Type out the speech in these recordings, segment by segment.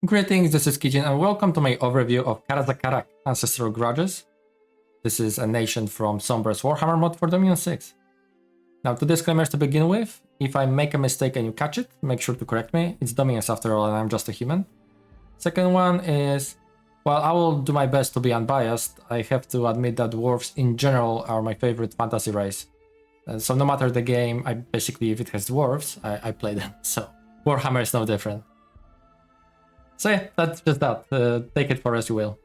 Greetings, this is Kijin and welcome to my overview of Karaz-a-Karak, Ancestral Grudges. This is a nation from Sombre's Warhammer mod for Dominion 6. Now, two disclaimers to begin with. If I make a mistake and you catch it, make sure to correct me. It's Dominions after all and I'm just a human. Second one is, while I will do my best to be unbiased, I have to admit that dwarves in general are my favorite fantasy race. So no matter the game, if it has dwarves, I play them. So Warhammer is no different. So yeah, that's just that. Take it for as you will.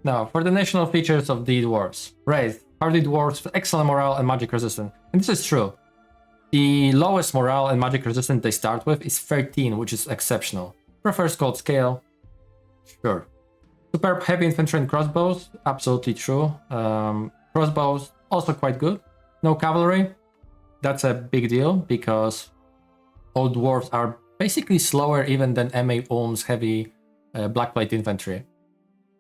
Now, for the national features of the dwarves. Raised, hardy dwarves with excellent morale and magic resistance. And this is true. The lowest morale and magic resistance they start with is 13, which is exceptional. Prefers gold scale. Sure. Superb heavy infantry and crossbows. Absolutely true. Crossbows, also quite good. No cavalry. That's a big deal because all dwarves are basically slower even than MA Ulm's heavy blackplate infantry.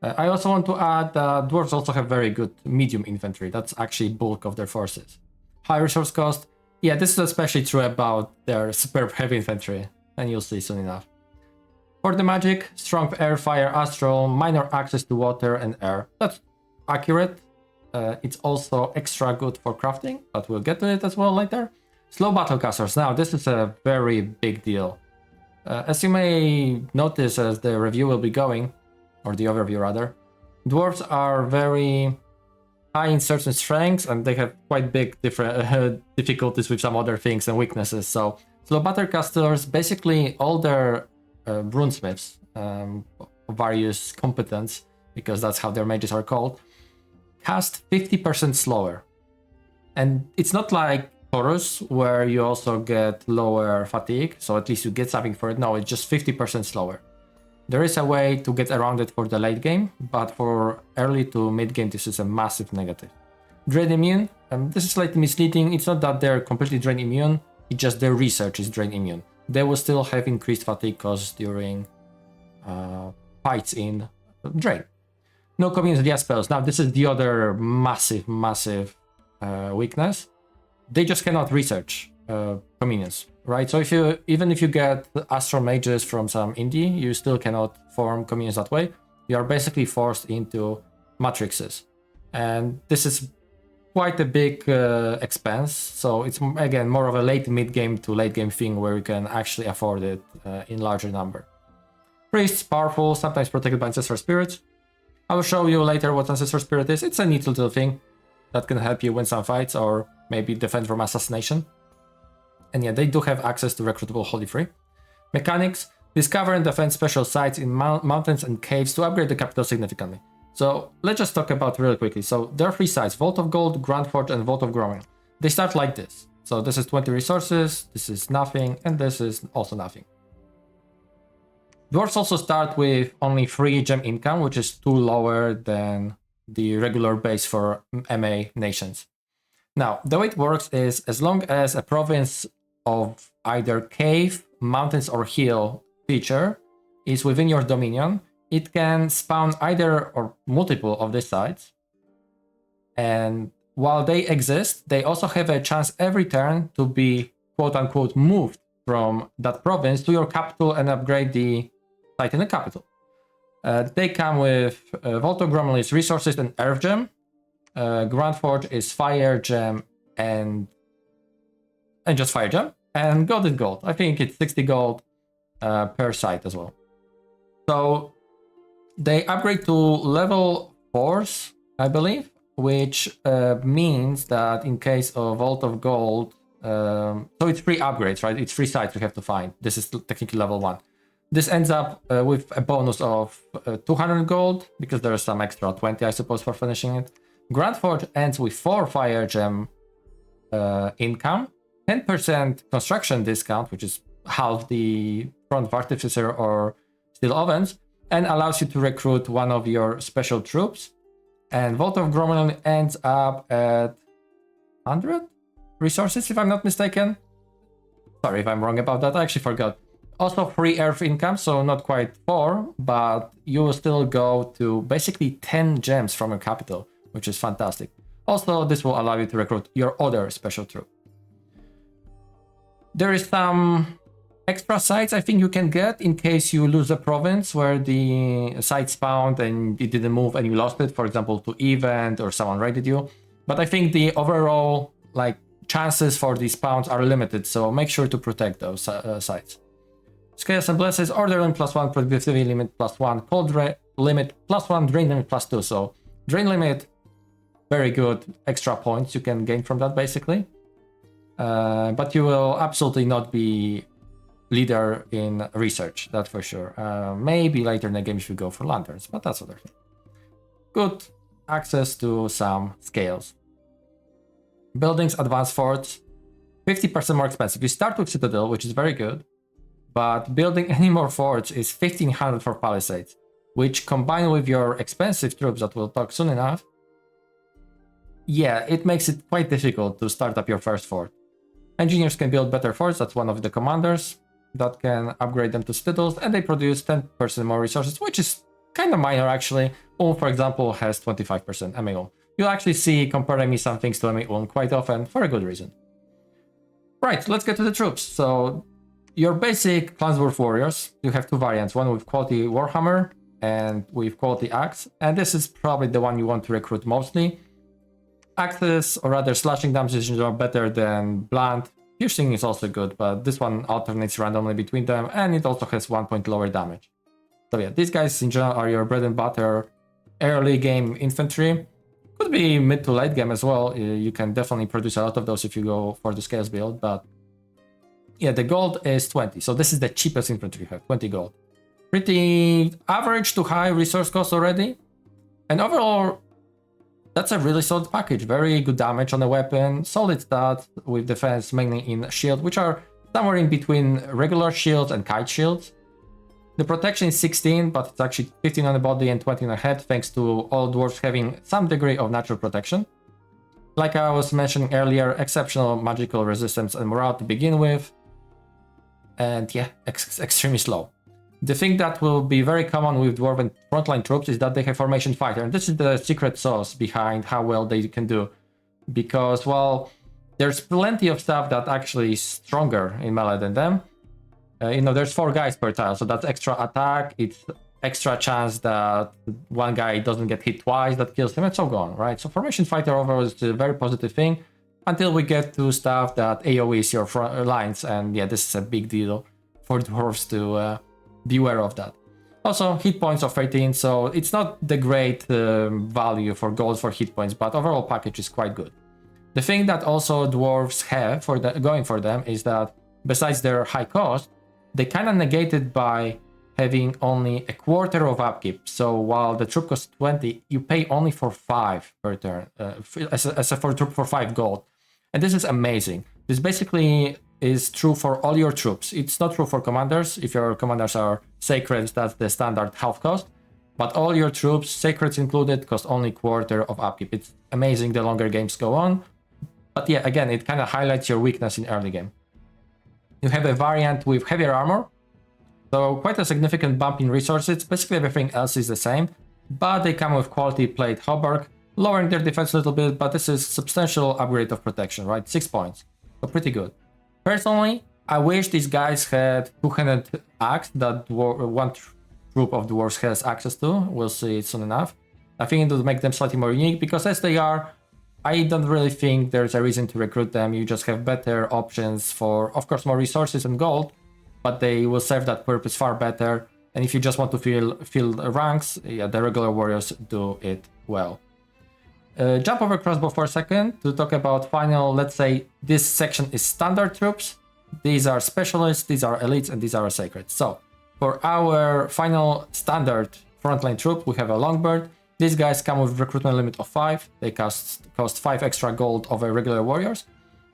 I also want to add that dwarves also have very good medium infantry. That's actually bulk of their forces. High resource cost. Yeah, this is especially true about their superb heavy infantry, and you'll see soon enough. For the magic, strong air, fire, astral, minor access to water and air. That's accurate. It's also extra good for crafting, but we'll get to it as well later. Slow battlecasters. Now, this is a very big deal. As you may notice as the review will be going, or the overview rather, dwarves are very high in certain strengths and they have quite big different difficulties with some other things and weaknesses. So slow battlecasters, basically all their runesmiths, various competence, because that's how their mages are called, cast 50% slower. And it's not like Taurus, where you also get lower fatigue, so at least you get something for it. No, it's just 50% slower. There is a way to get around it for the late game, but for early to mid game, this is a massive negative. Drain immune, this is slightly misleading. It's not that they're completely drain immune, it's just their research is drain immune. They will still have increased fatigue costs during fights in drain. No communions via spells. Now, this is the other massive weakness. They just cannot research communions, right? So even if you get astral mages from some indie, you still cannot form communions that way. You are basically forced into matrixes, and this is quite a big expense. So it's again more of a late mid game to late game thing where you can actually afford it in larger number. Priests, powerful, sometimes protected by ancestral spirits. I will show you later what ancestral spirit is. It's a neat little thing that can help you win some fights or maybe defend from assassination. And yeah, they do have access to recruitable Holy Free. Mechanics, discover and defend special sites in mountains and caves to upgrade the capital significantly. So let's just talk about really quickly. So there are 3 sites, Vault of Gold, Grand Forge, and Vault of Groming. They start like this. So this is 20 resources, this is nothing, and this is also nothing. Dwarves also start with only 3 gem income, which is 2 lower than the regular base for MA nations. Now, the way it works is as long as a province of either cave, mountains, or hill feature is within your dominion, it can spawn either or multiple of these sites. And while they exist, they also have a chance every turn to be quote-unquote moved from that province to your capital and upgrade the site in the capital. They come with Vault of Gromley's resources and Earth Gem. Grand Forge is Fire Gem and just Fire Gem. And Gold is Gold. I think it's 60 gold per site as well. So they upgrade to level 4s, I believe, which means that in case of Vault of Gold, so it's 3 upgrades, right? It's 3 sites we have to find. This is technically level 1. This ends up with a bonus of 200 gold, because there is some extra 20, I suppose, for finishing it. Grand Forge ends with 4 Fire Gem income, 10% construction discount, which is half the Front of Artificer or Steel Ovens, and allows you to recruit one of your special troops. And Vault of Gromlin ends up at 100 resources, if I'm not mistaken. Sorry if I'm wrong about that, I actually forgot. Also free earth income, so not quite 4, but you will still go to basically 10 gems from your capital, which is fantastic. Also, this will allow you to recruit your other special troop. There is some Extra sites I think you can get in case you lose a province where the site spawned and it didn't move and you lost it, for example, to event or someone raided you. But I think the overall like chances for these spawns are limited, so make sure to protect those sites. Scales and Blesses, Order limit +1, Productivity limit +1, Cold limit +1, Drain limit +2. So Drain limit, very good extra points you can gain from that basically. But you will absolutely not be leader in research, that's for sure. Maybe later in the game if you go for lanterns, but that's other thing. Good access to some scales. Buildings, advanced forts, 50% more expensive. You start with Citadel, which is very good, but building any more forts is 1500 for palisades, which combined with your expensive troops that we'll talk soon enough, yeah, it makes it quite difficult to start up your first fort. Engineers can build better forts, that's one of the commanders that can upgrade them to citadels, and they produce 10% more resources, which is kind of minor actually. For example, has 25% MAO. You'll actually see comparing me some things to MAO quite often for a good reason. Right, let's get to the troops. So your basic Clansworth warriors, you have two variants, one with quality Warhammer and with quality axe, and this is probably the one you want to recruit mostly. Axes, or rather slashing damage, are better than blunt. Piercing is also good, but this one alternates randomly between them, and it also has 1 point lower damage. So yeah, these guys in general are your bread and butter early game infantry. Could be mid to late game as well. You can definitely produce a lot of those if you go for the scales build, but yeah, the gold is 20. So this is the cheapest infantry you have, 20 gold. Pretty average to high resource cost already. And overall, that's a really solid package. Very good damage on the weapon, solid stats with defense mainly in shield, which are somewhere in between regular shields and kite shields. The protection is 16, but it's actually 15 on the body and 20 on the head, thanks to all dwarves having some degree of natural protection. Like I was mentioning earlier, exceptional magical resistance and morale to begin with. And yeah, extremely slow. The thing that will be very common with dwarven frontline troops is that they have formation fighter, and this is the secret sauce behind how well they can do. Because, well, there's plenty of stuff that actually is stronger in melee than them. There's 4 guys per tile, so that's extra attack, it's extra chance that one guy doesn't get hit twice, that kills him, and so on, right? So formation fighter overall is a very positive thing, until we get to stuff that AoE is your front lines, and yeah, this is a big deal for dwarves to beware of that. Also, hit points of 13, so it's not the great value for gold for hit points, but overall package is quite good. The thing that also dwarves have for going for them is that besides their high cost, they kind of negate it by having only a quarter of upkeep. So while the troop costs 20, you pay only for 5 per turn, as a troop for 5 gold. And this is amazing. This basically is true for all your troops. It's not true for commanders. If your commanders are sacreds, that's the standard half cost. But all your troops, sacreds included, cost only quarter of upkeep. It's amazing the longer games go on. But yeah, again, it kind of highlights your weakness in early game. You have a variant with heavier armor. So quite a significant bump in resources. Basically everything else is the same. But they come with quality plate hauberk, lowering their defense a little bit, but this is substantial upgrade of protection, right? 6 points. So pretty good. Personally, I wish these guys had two-handed axe that one group of dwarves has access to. We'll see it soon enough. I think it would make them slightly more unique, because as they are, I don't really think there's a reason to recruit them. You just have better options for, of course, more resources and gold, but they will serve that purpose far better. And if you just want to fill ranks, yeah, the regular warriors do it well. Jump over crossbow for a second to talk about final, let's say this section is standard troops. These are specialists, these are elites, and these are sacred. So for our final standard frontline troop, we have a longbird. These guys come with recruitment limit of 5. They cost 5 extra gold over regular warriors.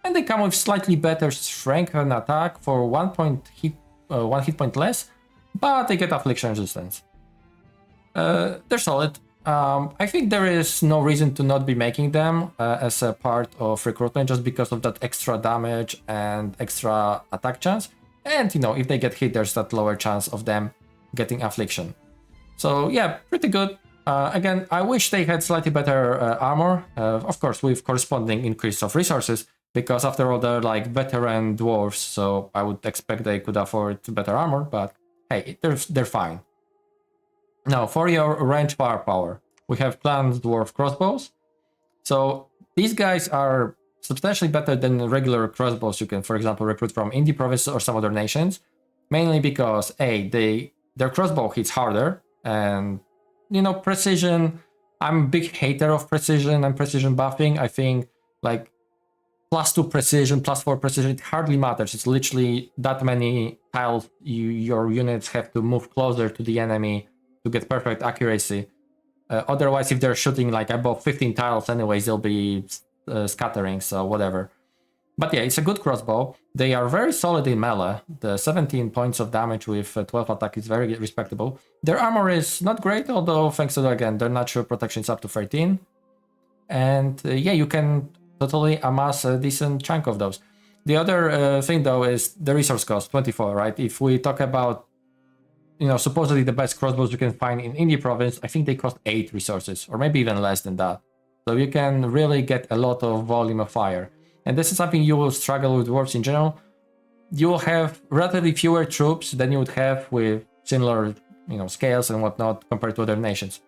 And they come with slightly better strength and attack for 1 hit point less, but they get affliction resistance. They're solid. I think there is no reason to not be making them as a part of recruitment, just because of that extra damage and extra attack chance. And, if they get hit, there's that lower chance of them getting affliction. So yeah, pretty good. Again, I wish they had slightly better armor, of course, with corresponding increase of resources, because after all they're like veteran dwarves, so I would expect they could afford better armor, but hey, they're fine. Now for your range firepower, we have clan dwarf crossbows. So these guys are substantially better than regular crossbows you can, for example, recruit from indie provinces or some other nations, mainly because their crossbow hits harder, and precision. I'm a big hater of precision and precision buffing. I think like +2 precision, +4 precision, it hardly matters. It's literally that many tiles your units have to move closer to the enemy to get perfect accuracy. Otherwise, if they're shooting like above 15 tiles anyways, they'll be scattering, so whatever. But yeah, it's a good crossbow. They are very solid in melee. The 17 points of damage with 12 attack is very respectable. Their armor is not great, although thanks to, again, their natural protection is up to 13. And yeah, you can totally amass a decent chunk of those. The other thing though is the resource cost, 24, right? If we talk about, supposedly the best crossbows you can find in indie province, I think they cost 8 resources, or maybe even less than that. So you can really get a lot of volume of fire. And this is something you will struggle with dwarves in general. You will have relatively fewer troops than you would have with similar, scales and whatnot compared to other nations.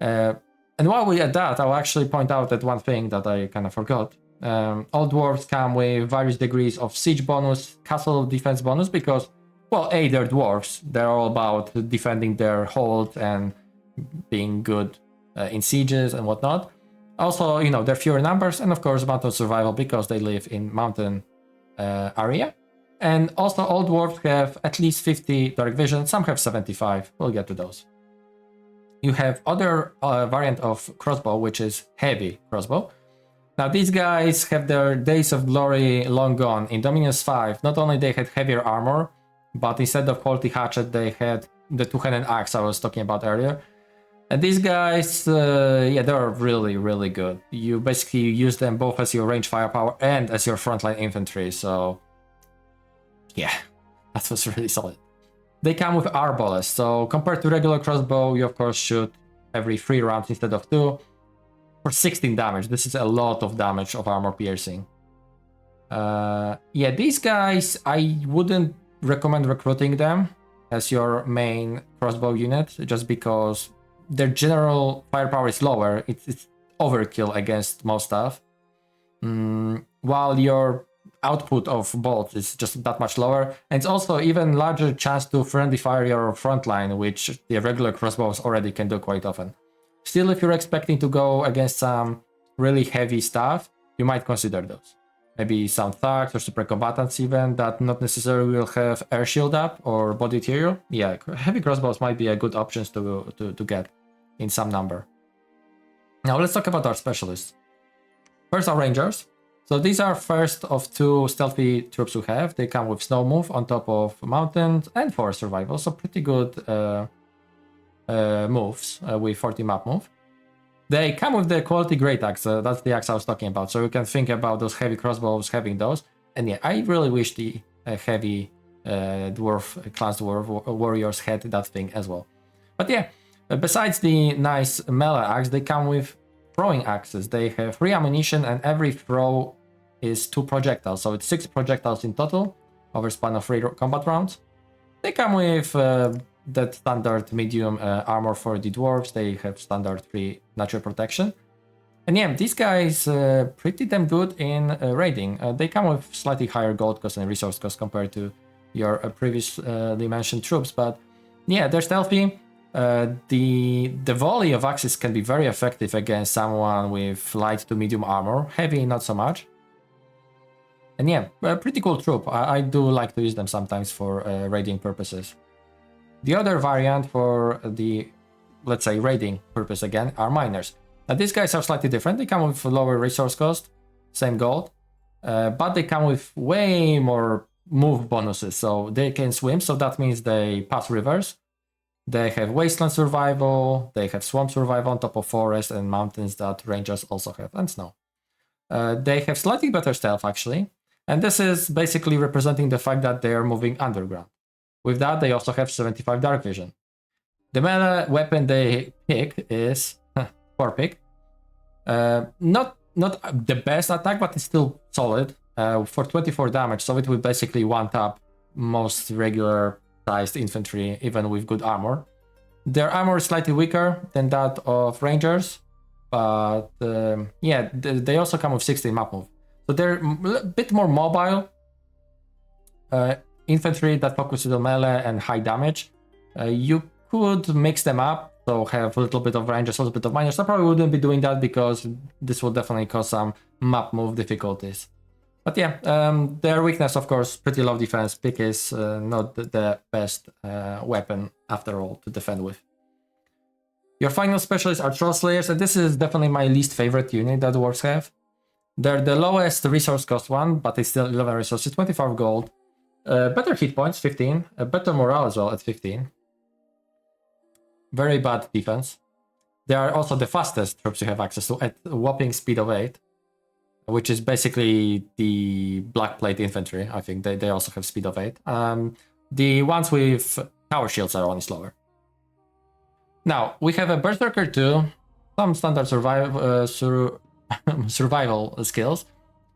And while we're at that, I'll actually point out that one thing that I kind of forgot. All dwarves come with various degrees of siege bonus, castle defense bonus, because, well, A, they're dwarves. They're all about defending their hold and being good in sieges and whatnot. Also, they're fewer numbers, and of course, mountain survival because they live in mountain area. And also, all dwarves have at least 50 dark vision. Some have 75. We'll get to those. You have other variant of crossbow, which is heavy crossbow. Now, these guys have their days of glory long gone. In Dominus 5, not only they had heavier armor, but instead of quality hatchet, they had the two-handed axe I was talking about earlier. And these guys, they're really, really good. You basically use them both as your range firepower and as your frontline infantry, so yeah, that was really solid. They come with arbalest, so compared to regular crossbow, you of course shoot every 3 rounds instead of 2 for 16 damage. This is a lot of damage of armor piercing. Yeah, these guys, I wouldn't recommend recruiting them as your main crossbow unit, just because their general firepower is lower. It's overkill against most stuff. While your output of bolts is just that much lower, and it's also even larger chance to friendly fire your frontline, which the regular crossbows already can do quite often. Still, if you're expecting to go against some really heavy stuff, you might consider those. Maybe some thugs or super combatants even that not necessarily will have air shield up or body material. Yeah, heavy crossbows might be a good option to get in some number. Now let's talk about our specialists. First, our rangers. So these are first of 2 stealthy troops we have. They come with snow move on top of mountains and forest survival, so pretty good moves with 40 map move. They come with the quality great axe. That's the axe I was talking about. So you can think about those heavy crossbows having those. And yeah, I really wish the heavy class dwarf warriors had that thing as well. But yeah, besides the nice melee axe, they come with throwing axes. They have 3 ammunition, and every throw is 2 projectiles. So it's 6 projectiles in total over span of 3 combat rounds. They come with that standard medium armor for the dwarves. They have standard 3 natural protection. And yeah, these guys pretty damn good in raiding. They come with slightly higher gold cost and resource cost compared to your previously mentioned troops. But yeah, they're stealthy. The volley of axes can be very effective against someone with light to medium armor. Heavy, not so much. And yeah, a pretty cool troop. I do like to use them sometimes for raiding purposes. The other variant for the, let's say, raiding purpose again, are miners. Now these guys are slightly different. They come with lower resource cost, same gold, but they come with way more move bonuses. So they can swim, so that means they pass rivers. They have wasteland survival, they have swamp survival on top of forest and mountains that rangers also have, and snow. They have slightly better stealth actually, and this is basically representing the fact that they are moving underground. With that, they also have 75 dark vision. The melee weapon they pick is 4 pick. Not not the best attack, but it's still solid for 24 damage. So it will basically one-tap most regular sized infantry, even with good armor. Their armor is slightly weaker than that of rangers, but yeah, they also come with 16 map move. So they're a bit more mobile infantry that focuses on melee and high damage. You could mix them up, so have a little bit of rangers, a little bit of miners. I probably wouldn't be doing that because this will definitely cause some map move difficulties. But yeah, their weakness, of course, pretty low defense. Pick is not the best weapon after all to defend with. Your final specialists are Troll Slayers, and this is definitely my least favorite unit that dwarves have. They're the lowest resource cost one, but it's still 11 resources, 25 gold. Better hit points, 15. Better morale as well at 15. Very bad defense. They are also the fastest troops you have access to at a whopping speed of 8. Which is basically the black plate infantry. I think they also have speed of 8. The ones with tower shields are only slower. Now, we have a Berserker 2, some standard survival skills,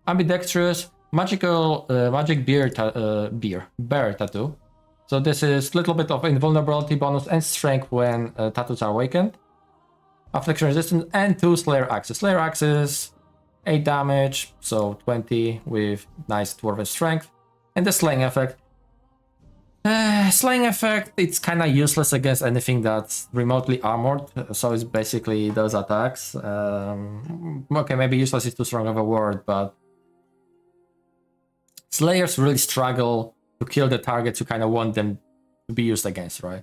ambidextrous, magical magic bear tattoo. So this is a little bit of invulnerability bonus and strength when tattoos are awakened. Affliction resistance and 2 Slayer axes. Slayer axes, 8 damage, so 20 with nice dwarven strength. And the slaying effect. Slaying effect, it's kind of useless against anything that's remotely armored, so it's basically those attacks. Okay, maybe useless is too strong of a word, but Slayers really struggle to kill the targets you kind of want them to be used against, right?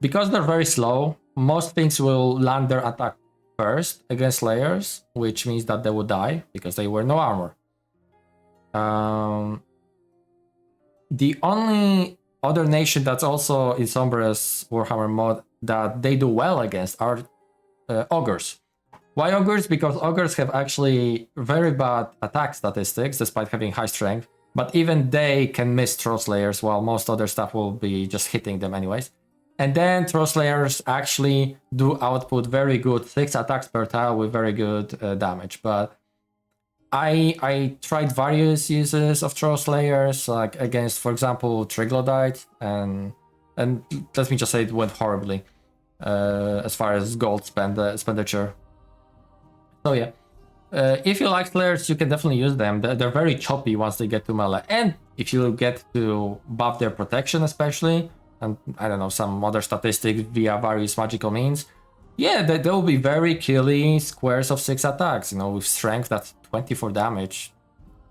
Because they're very slow, most things will land their attack first against Slayers, which means that they will die because they wear no armor. The only other nation that's also in Sombre's Warhammer mod that they do well against are Ogres. Why Ogres? Because Ogres have actually very bad attack statistics despite having high strength, but even they can miss Troll Slayers while most other stuff will be just hitting them anyways. And then Troll Slayers actually do output very good 6 attacks per tile with very good damage. But I tried various uses of Troll Slayers, like against, for example, Triglodyte, and let me just say it went horribly as far as gold expenditure. So yeah, if you like Slayers, you can definitely use them. They're very choppy once they get to melee, and if you get to buff their protection especially, and I don't know, some other statistics via various magical means, yeah, they will be very killy squares of 6 attacks, you know, with strength that's 24 damage.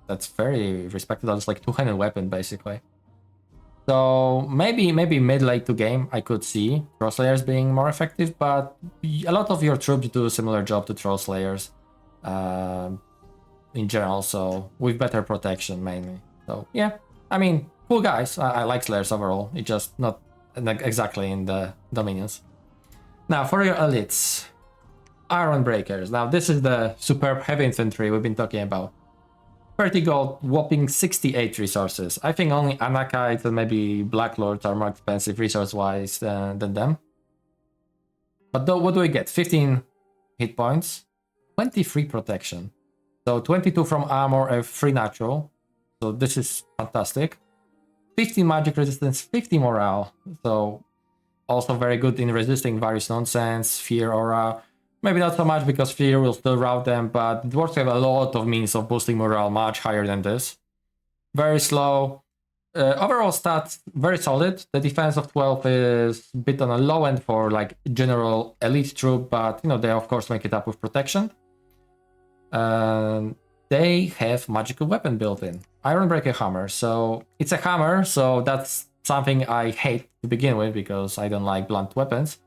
That's very respectable. It's like two-handed weapon basically. So maybe mid-late to game I could see Troll Slayers being more effective, but a lot of your troops do a similar job to Troll Slayers in general, so with better protection mainly. So yeah, I mean, cool guys. I like Slayers overall. It's just not exactly in the Dominions. Now for your elites, Iron Breakers. Now this is the superb heavy infantry we've been talking about. 30 gold, whopping 68 resources. I think only Anakites and maybe Black Lords are more expensive resource-wise than them. But though, what do we get? 15 hit points, 23 protection. So 22 from armor and 3 natural. So this is fantastic. 50 magic resistance, 50 morale. So also very good in resisting various nonsense, fear, aura. Maybe not so much because fear will still rout them, but dwarves have a lot of means of boosting morale much higher than this. Very slow. Overall stats, very solid. The defense of 12 is a bit on a low end for like general elite troop, but you know, they of course make it up with protection. They have magical weapon built in. Ironbreaker hammer. So it's a hammer, so that's something I hate to begin with because I don't like blunt weapons.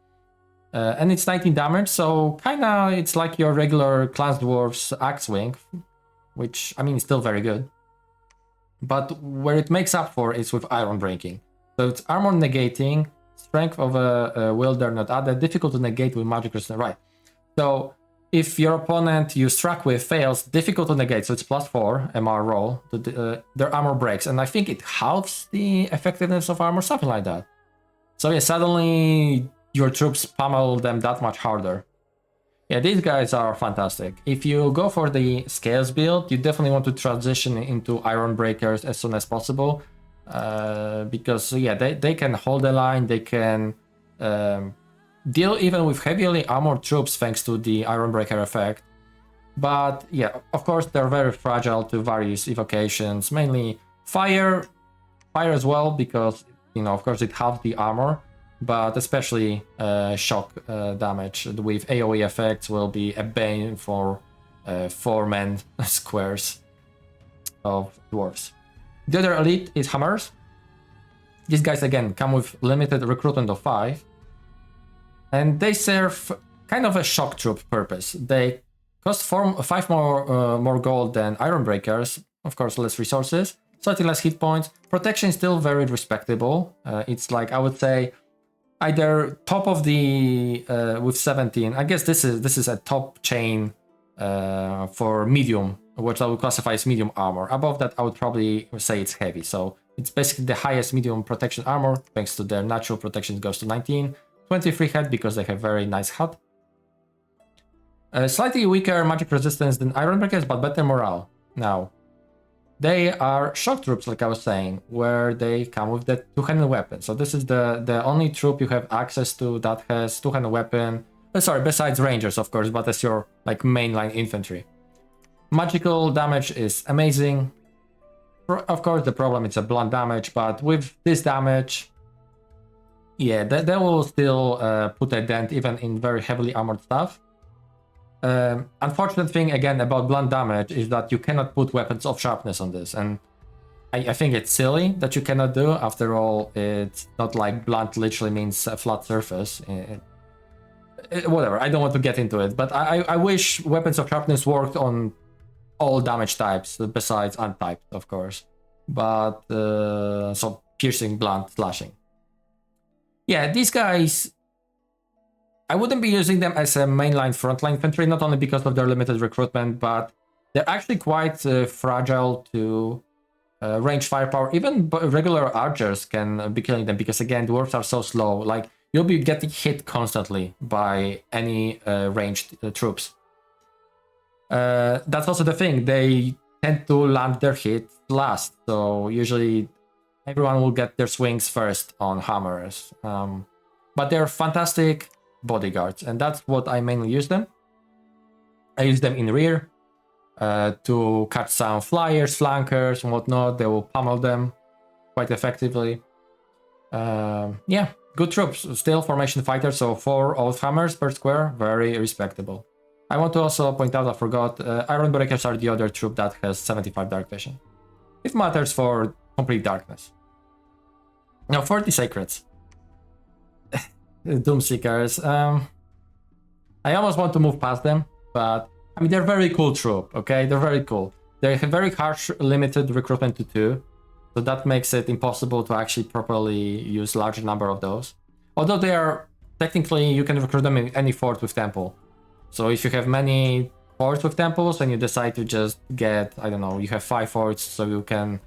And it's 19 damage, so kinda it's like your regular class dwarf's axe wing, which I mean is still very good. But where it makes up for is with iron breaking. So it's armor negating, strength of a wielder not added, difficult to negate with magic resistance. Right. So if your opponent you struck with fails, difficult to negate, so it's +4 MR roll, their armor breaks, and I think it halves the effectiveness of armor, something like that. So yeah, suddenly your troops pummel them that much harder. Yeah, these guys are fantastic. If you go for the scales build, you definitely want to transition into iron breakers as soon as possible. Because yeah, they can hold the line, they can deal even with heavily armored troops thanks to the iron breaker effect. But yeah, of course they're very fragile to various evocations, mainly fire as well, because you know, of course it halves the armor, but especially shock damage with AoE effects will be a bane for 4-man squares of dwarves. The other elite is hammers. These guys again come with limited recruitment of 5, and they serve kind of a shock troop purpose. They cost 5 more gold than iron breakers, of course less resources, slightly less hit points. Protection is still very respectable. It's like, I would say, either top of the with 17. I guess this is a top chain for medium, which I would classify as medium armor. Above that, I would probably say it's heavy. So it's basically the highest medium protection armor, thanks to their natural protection goes to 19. 23 head because they have very nice HUD. Slightly weaker magic resistance than iron breakers, but better morale. Now, they are shock troops, like I was saying, where they come with the two-handed weapon. So this is the only troop you have access to that has two-handed weapon. Sorry, besides rangers, of course, but as your like mainline infantry. Magical damage is amazing. Of course, the problem is a blunt damage, but with this damage, yeah, they will still put a dent even in very heavily armored stuff. Unfortunate thing again about blunt damage is that you cannot put weapons of sharpness on this, and I think it's silly that you cannot do. After all, it's not like blunt literally means a flat surface. Whatever, I don't want to get into it, but I wish weapons of sharpness worked on all damage types besides untyped, of course. But so piercing, blunt, slashing. Yeah, these guys, I wouldn't be using them as a mainline frontline infantry, not only because of their limited recruitment, but they're actually quite fragile to range firepower. Even regular archers can be killing them because, again, dwarves are so slow. Like, you'll be getting hit constantly by any ranged troops. That's also the thing. They tend to land their hit last, so usually everyone will get their swings first on hammers. But they're fantastic bodyguards, and that's what I mainly use them. I use them in rear to catch some flyers, flankers, and whatnot. They will pummel them quite effectively. Yeah, good troops. Still formation fighters, so 4 old hammers per square, very respectable. I want to also point out, I forgot, Iron Breakers are the other troop that has 75 dark vision. It matters for complete darkness. Now for the Sacreds. Doomseekers. I almost want to move past them, but I mean, they're very cool troop, okay? They're very cool. They have very harsh limited recruitment to 2, so that makes it impossible to actually properly use large number of those. Although they are, technically, you can recruit them in any fort with temple. So if you have many forts with temples and you decide to just get, I don't know, you have 5 forts, so you can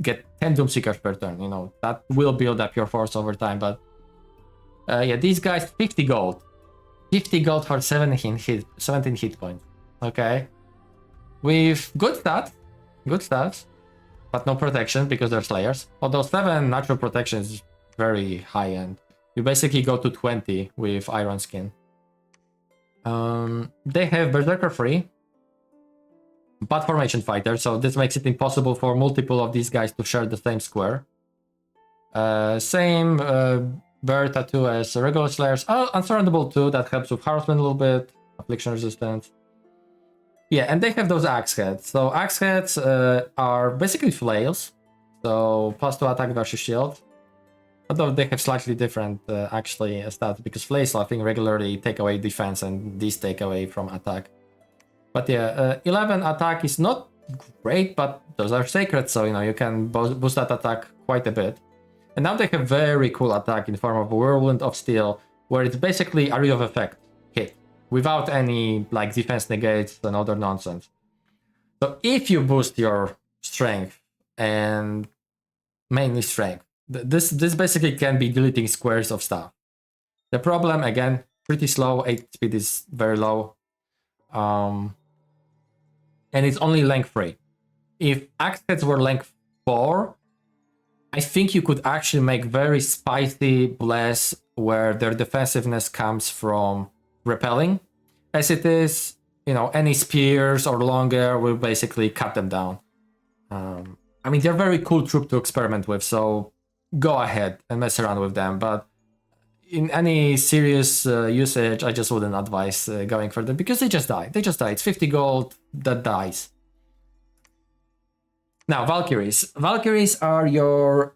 get 10 Doomseekers per turn, you know, that will build up your force over time, but yeah, these guys, 50 gold. 50 gold for 17 hit points. Okay. With good stats, but no protection because they're slayers. Although 7 natural protection is very high end. You basically go to 20 with iron skin. They have Berserker free, but formation fighter, so this makes it impossible for multiple of these guys to share the same square. Same Bear tattoo as regular slayers. Unsurroundable too, that helps with harassment a little bit, affliction resistance. Yeah, and they have those axe heads. So axe heads are basically flails, so +2 attack versus shield. Although they have slightly different actually stats, because flails I think regularly take away defense and these take away from attack. But yeah, 11 attack is not great, but those are sacred, so you know you can boost that attack quite a bit. And now they have very cool attack in form of a Whirlwind of Steel, where it's basically area of effect hit, without any like defense negates and other nonsense. So if you boost your strength, and mainly strength, this basically can be deleting squares of stuff. The problem, again, pretty slow. 8 speed is very low. And it's only length 3. If axe heads were length 4, I think you could actually make very spicy blasts where their defensiveness comes from repelling. As it is, you know, any spears or longer will basically cut them down. I mean, they're very cool troop to experiment with, so go ahead and mess around with them. But in any serious usage, I just wouldn't advise going for them because they just die. They just die. It's 50 gold that dies. Now, Valkyries. Valkyries are your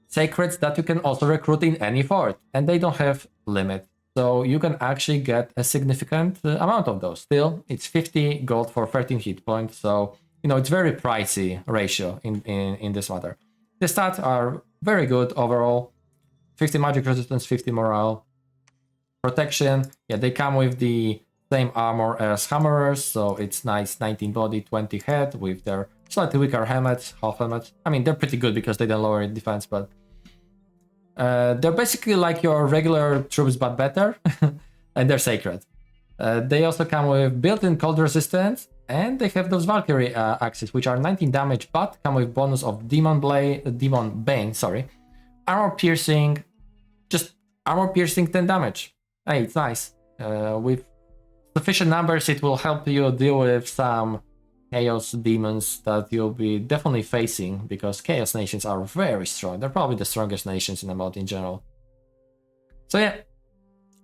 sacreds that you can also recruit in any fort, and they don't have limit. So you can actually get a significant amount of those. Still, it's 50 gold for 13 hit points, so you know it's very pricey ratio in this matter. The stats are very good overall. 50 magic resistance, 50 morale. Protection, yeah, they come with the same armor as hammerers, so it's nice 19 body, 20 head with their slightly weaker helmets, half helmets. I mean, they're pretty good because they don't lower defense, but they're basically like your regular troops, but better, and they're sacred. They also come with built-in cold resistance, and they have those Valkyrie axes, which are 19 damage, but come with bonus of Demon Bane, armor piercing, just armor piercing 10 damage. Hey, it's nice. With sufficient numbers, it will help you deal with some Chaos demons that you'll be definitely facing, because Chaos nations are very strong. They're probably the strongest nations in the mod in general. So yeah,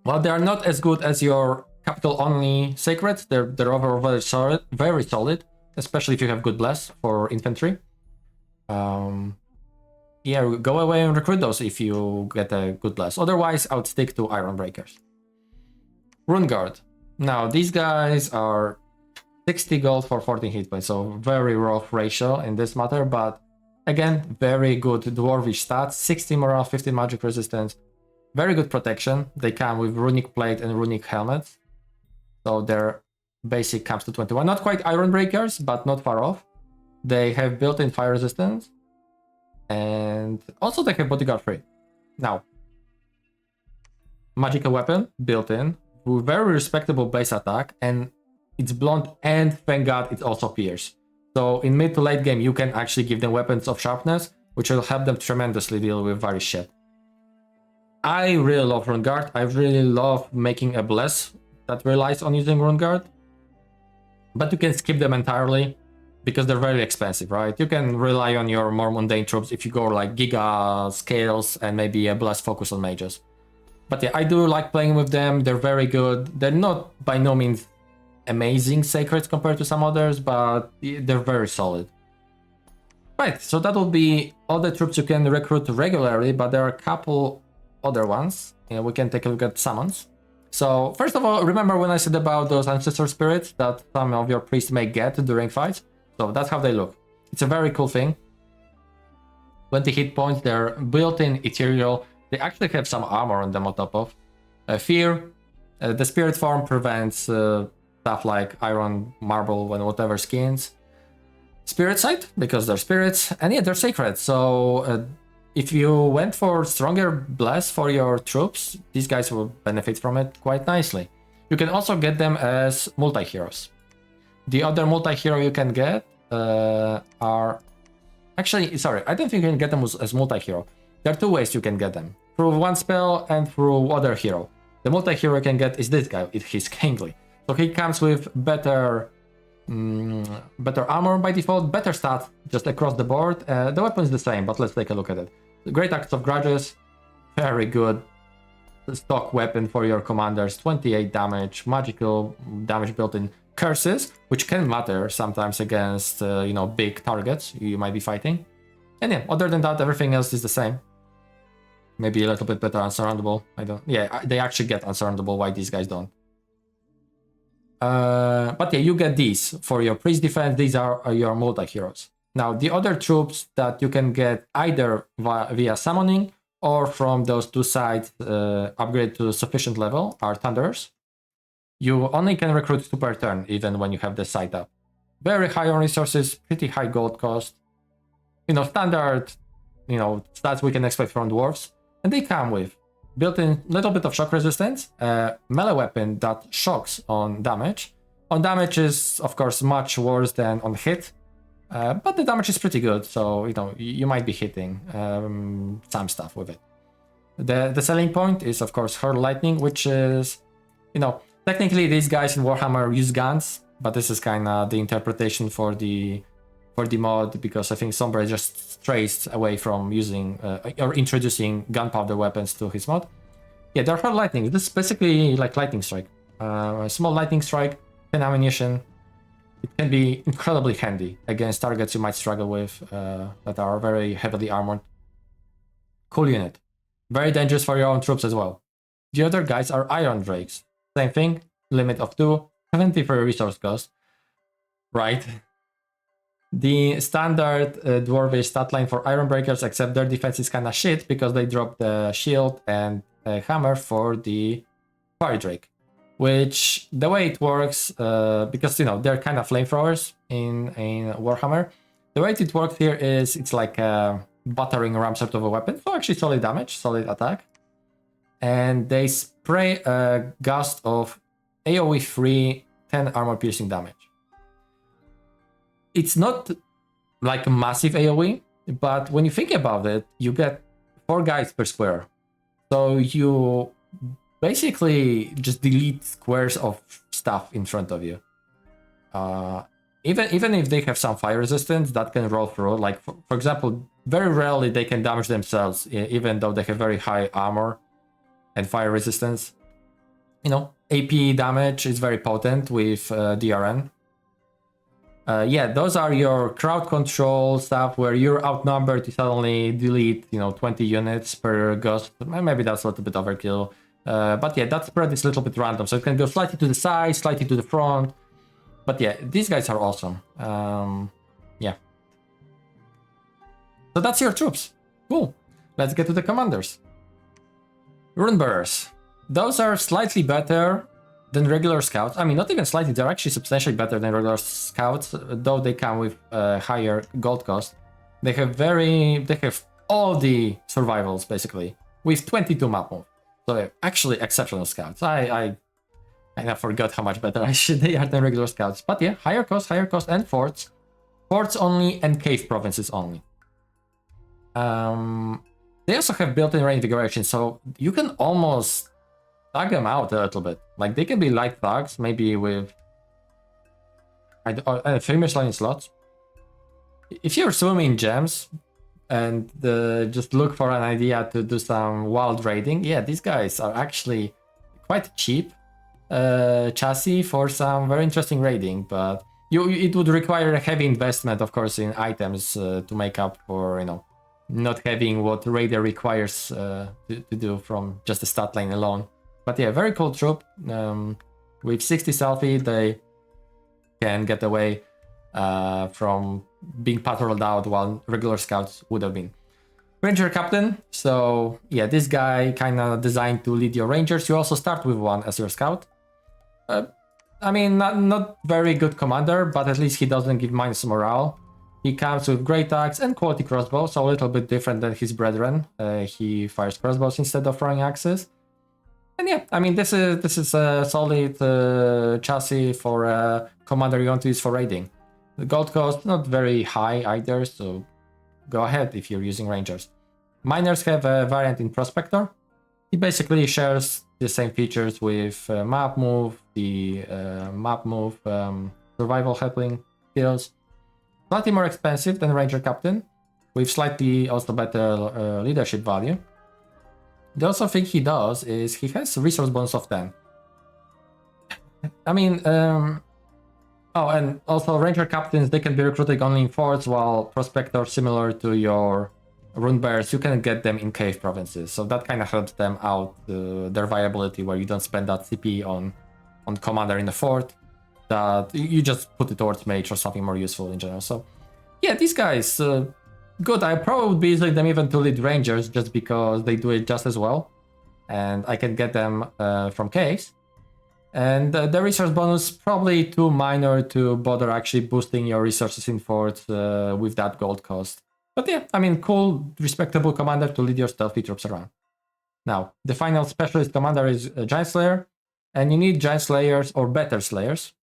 while they are not as good as your capital only sacreds, they're overall very solid, especially if you have good bless for infantry. Yeah, go away and recruit those if you get a good bless. Otherwise, I would stick to Iron Breakers. Rune Guard. Now, these guys are 60 gold for 14 hit points, so very rough ratio in this matter, but again, very good dwarvish stats, 60 morale, 50 magic resistance, very good protection. They come with runic plate and runic helmets, so their basic comes to 21. Not quite Iron Breakers, but not far off. They have built-in fire resistance, and also they have bodyguard 3. Now, magical weapon built-in, with very respectable base attack, and it's blunt, and thank god it's also pierce. So in mid to late game you can actually give them weapons of sharpness, which will help them tremendously deal with various shit. I really love Rune Guard. I really love making a bless that relies on using Rune Guard, but you can skip them entirely because they're very expensive, right? You can rely on your more mundane troops if you go like giga scales and maybe a bless focus on mages. But yeah, I do like playing with them. They're very good. They're not by no means amazing sacreds compared to some others, but they're very solid. Right, so that will be all the troops you can recruit regularly, but there are a couple other ones. We can take a look at summons. So first of all, remember when I said about those ancestor spirits that some of your priests may get during fights? So that's how they look. It's a very cool thing. 20 hit points, they're built-in ethereal. They actually have some armor on them on top of. Fear, the spirit form prevents stuff like iron, marble, and whatever skins. Spirit sight, because they're spirits, and yeah, they're sacred. So if you went for stronger bless for your troops, these guys will benefit from it quite nicely. You can also get them as multi-heroes. The other multi-hero you can get are... Actually, sorry, I don't think you can get them as multi-hero. There are two ways you can get them. Through one spell and through other hero. The multi-hero you can get is this guy, he's kingly. So he comes with better armor by default, better stats just across the board. The weapon is the same, but let's take a look at it. Great Acts of Grudges, very good stock weapon for your commanders. 28 damage, magical damage built in curses, which can matter sometimes against big targets you might be fighting. And yeah, other than that, everything else is the same. Maybe a little bit better unsurroundable. They actually get unsurroundable. Why these guys don't? But yeah, you get these for your priest defense. These are your multi-heroes. Now, the other troops that you can get either via summoning or from those two sides upgrade to sufficient level are Thunderers. You only can recruit 2 per turn, even when you have the site up. Very high on resources, pretty high gold cost. Standard, stats we can expect from dwarves. And they come with built-in little bit of shock resistance, melee weapon that shocks on damage. On damage is, of course, much worse than on hit, but the damage is pretty good, so, you know, you might be hitting some stuff with it. The selling point is, of course, Hurl Lightning, which is, you know, technically these guys in Warhammer use guns, but this is kind of the interpretation for the mod, because I think Sombre just strays away from using or introducing gunpowder weapons to his mod. Yeah, they're Hurl Lightning. This is basically like Lightning Strike. A small Lightning Strike, 10 ammunition. It can be incredibly handy against targets you might struggle with that are very heavily armored. Cool unit. Very dangerous for your own troops as well. The other guys are Iron Drakes. Same thing, limit of 2, 70 for resource cost. Right. The standard dwarvish stat line for Iron Breakers, except their defense is kinda shit because they drop the shield and hammer for the Fire Drake. Which, the way it works, because, you know, they're kind of flamethrowers in Warhammer, the way it works here is it's like a battering ram sort of a weapon, so actually solid damage, solid attack. And they spray a gust of AoE free 10 armor piercing damage. It's not like a massive AoE, but when you think about it, you get 4 guys per square. So you basically just delete squares of stuff in front of you. Even if they have some fire resistance, that can roll through. Like, for example, very rarely they can damage themselves, even though they have very high armor and fire resistance. You know, AP damage is very potent with DRN. Yeah, those are your crowd control stuff where you're outnumbered, you suddenly delete, you know, 20 units per gust. Maybe that's a little bit overkill. But yeah, that spread is a little bit random, so it can go slightly to the side, slightly to the front. But yeah, these guys are awesome. Yeah. So that's your troops. Cool. Let's get to the commanders. Runebearers. Those are slightly better than regular scouts. I mean, not even slightly, they're actually substantially better than regular scouts, though they come with higher gold cost. They have all the survivals, basically, with 22 map move. So actually exceptional scouts. I kind of forgot how much better they are than regular scouts. But yeah, higher cost, and forts. Forts only and cave provinces only. They also have built-in reinvigoration, so you can almost thug them out a little bit. Like, they can be light thugs, maybe with 3 miscellaneous slots. If you're swimming gems and just look for an idea to do some wild raiding, yeah, these guys are actually quite cheap chassis for some very interesting raiding, but it would require a heavy investment, of course, in items to make up for, you know, not having what Raider requires to do from just the stat line alone. But yeah, very cool troop. With 60 selfie, they can get away from being patrolled out while regular scouts would have been. Ranger Captain. So yeah, this guy kind of designed to lead your rangers. You also start with one as your scout. I mean, not very good commander, but at least he doesn't give minus morale. He comes with great axe and quality crossbow, so a little bit different than his brethren. He fires crossbows instead of throwing axes. And yeah, I mean, this is a solid chassis for a commander you want to use for raiding. The gold cost not very high either, so go ahead if you're using rangers. Miners have a variant in Prospector. He basically shares the same features with map move, survival helping skills. Slightly more expensive than Ranger Captain, with slightly also better leadership value. The also thing he does is he has a resource bonus of 10. I mean, oh, and also Ranger Captains, they can be recruited only in forts, while Prospectors, similar to your Runebearers, you can get them in cave provinces. So that kind of helps them out, their viability, where you don't spend that CP on commander in the fort. That you just put it towards mage or something more useful in general. So yeah, these guys, good. I probably would be using them even to lead rangers just because they do it just as well. And I can get them from caves. And the resource bonus probably too minor to bother actually boosting your resources in forts with that gold cost. But yeah, I mean, cool, respectable commander to lead your stealthy troops around. Now, the final specialist commander is Giant Slayer, and you need Giant Slayers or better Slayers.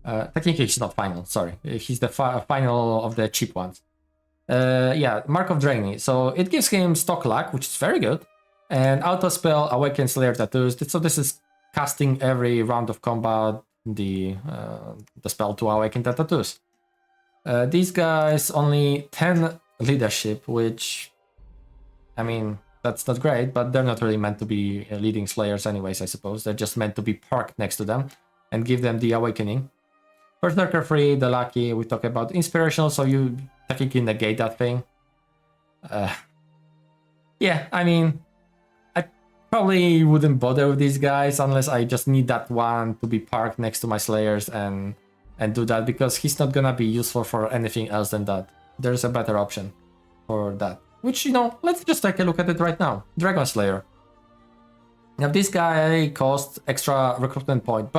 Technically, he's not final, sorry. He's the final of the cheap ones. Yeah, Mark of Drainy. So it gives him stock luck, which is very good. And auto spell Awaken Slayer Tattoos. So this is casting every round of combat the spell to awaken the tattoos. These guys only 10 leadership, which, I mean, that's not great, but they're not really meant to be leading slayers anyways, I suppose. They're just meant to be parked next to them and give them the awakening. Berserker free, the lucky, we talk about inspirational, so you technically negate that thing. Yeah, I mean, I probably wouldn't bother with these guys unless I just need that one to be parked next to my slayers and do that, because he's not gonna be useful for anything else than that. There's a better option for that. Which, you know, let's just take a look at it right now. Dragon Slayer. Now this guy costs extra recruitment point,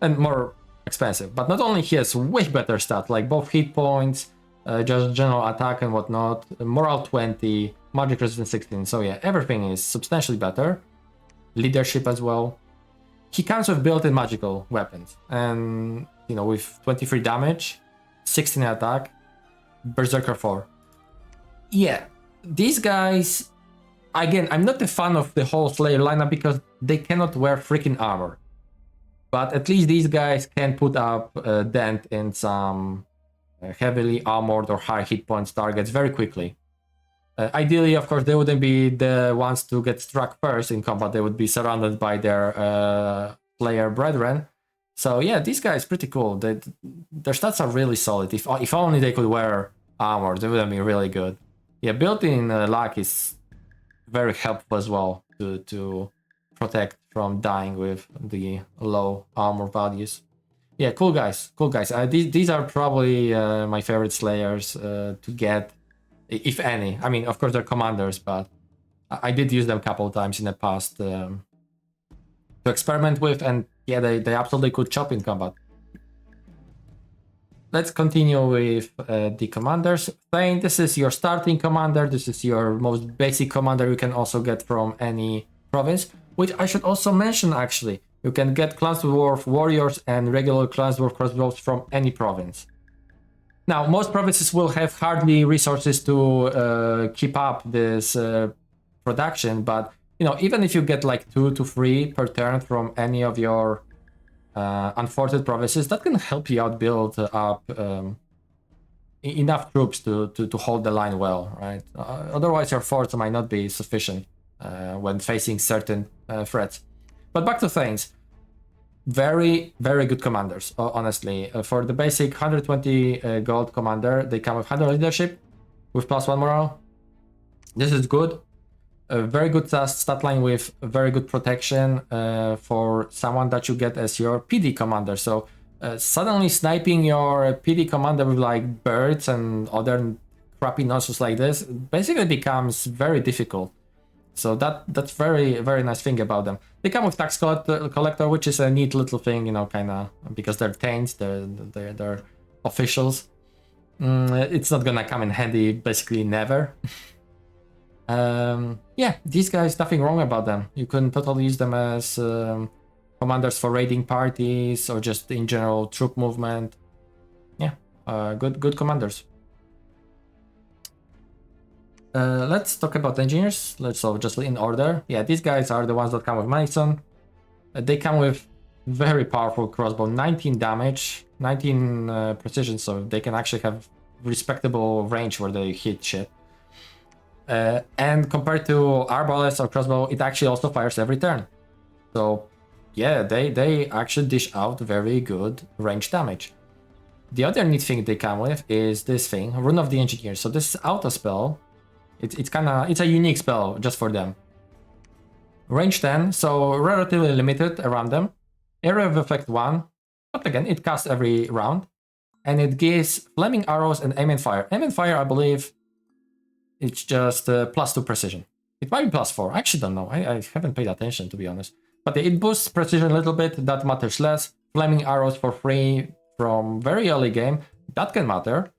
and more expensive. But not only he has way better stats, like both hit points, just general attack and whatnot, morale 20, magic resistance 16. So yeah, everything is substantially better. Leadership as well. He comes with built-in magical weapons, and you know, with 23 damage, 16 attack, Berserker 4. Yeah, these guys, again, I'm not a fan of the whole Slayer lineup because they cannot wear freaking armor. But at least these guys can put up a dent in some heavily armored or high hit points targets very quickly. Ideally, of course, they wouldn't be the ones to get struck first in combat. They would be surrounded by their player brethren. So yeah, these guys pretty cool. Their stats are really solid. If only they could wear armor, they would have been really good. Yeah, built-in luck is very helpful as well to protect from dying with the low armor values. Yeah, cool guys, cool guys. These are probably my favorite slayers to get, if any. I mean, of course they're commanders, but I did use them a couple of times in the past to experiment with, and yeah, they absolutely could chop in combat. Let's continue with the commanders. Thane, this is your starting commander. This is your most basic commander you can also get from any province, which I should also mention actually. You can get Clansdwarf warriors and regular Clansdwarf crossbows from any province. Now, most provinces will have hardly resources to keep up this production, but you know, even if you get like 2 to 3 per turn from any of your unforted provinces, that can help you out build up enough troops to hold the line well, right? Otherwise your force might not be sufficient when facing certain threats. But back to things. Very, very good commanders, honestly. For the basic 120 gold commander, they come with 100 leadership with +1 morale. This is good. A very good stat line with very good protection for someone that you get as your PD commander. So suddenly sniping your PD commander with like birds and other crappy nonsense like this basically becomes very difficult. So that's very, very nice thing about them. They come with tax collector, which is a neat little thing, you know, kind of, because they're taints, they're officials. It's not gonna come in handy basically never. Yeah, these guys, nothing wrong about them. You can totally use them as commanders for raiding parties or just in general troop movement. Yeah, good commanders. Let's talk about engineers. Let's just in order. Yeah, these guys are the ones that come with Mason. They come with very powerful crossbow, 19 damage, 19 precision, so they can actually have respectable range where they hit shit. And compared to arbalest or crossbow, it actually also fires every turn. So yeah, they actually dish out very good range damage. The other neat thing they come with is this thing, Rune of the Engineer. So this auto spell, it's a unique spell just for them. Range 10, so relatively limited around them. Area of effect 1, but again, it casts every round. And it gives flaming arrows and aim and fire. Aim and fire, I believe, it's just +2 precision. It might be +4, I actually don't know. I haven't paid attention, to be honest. But it boosts precision a little bit, that matters less. Flaming arrows for free from very early game, that can matter.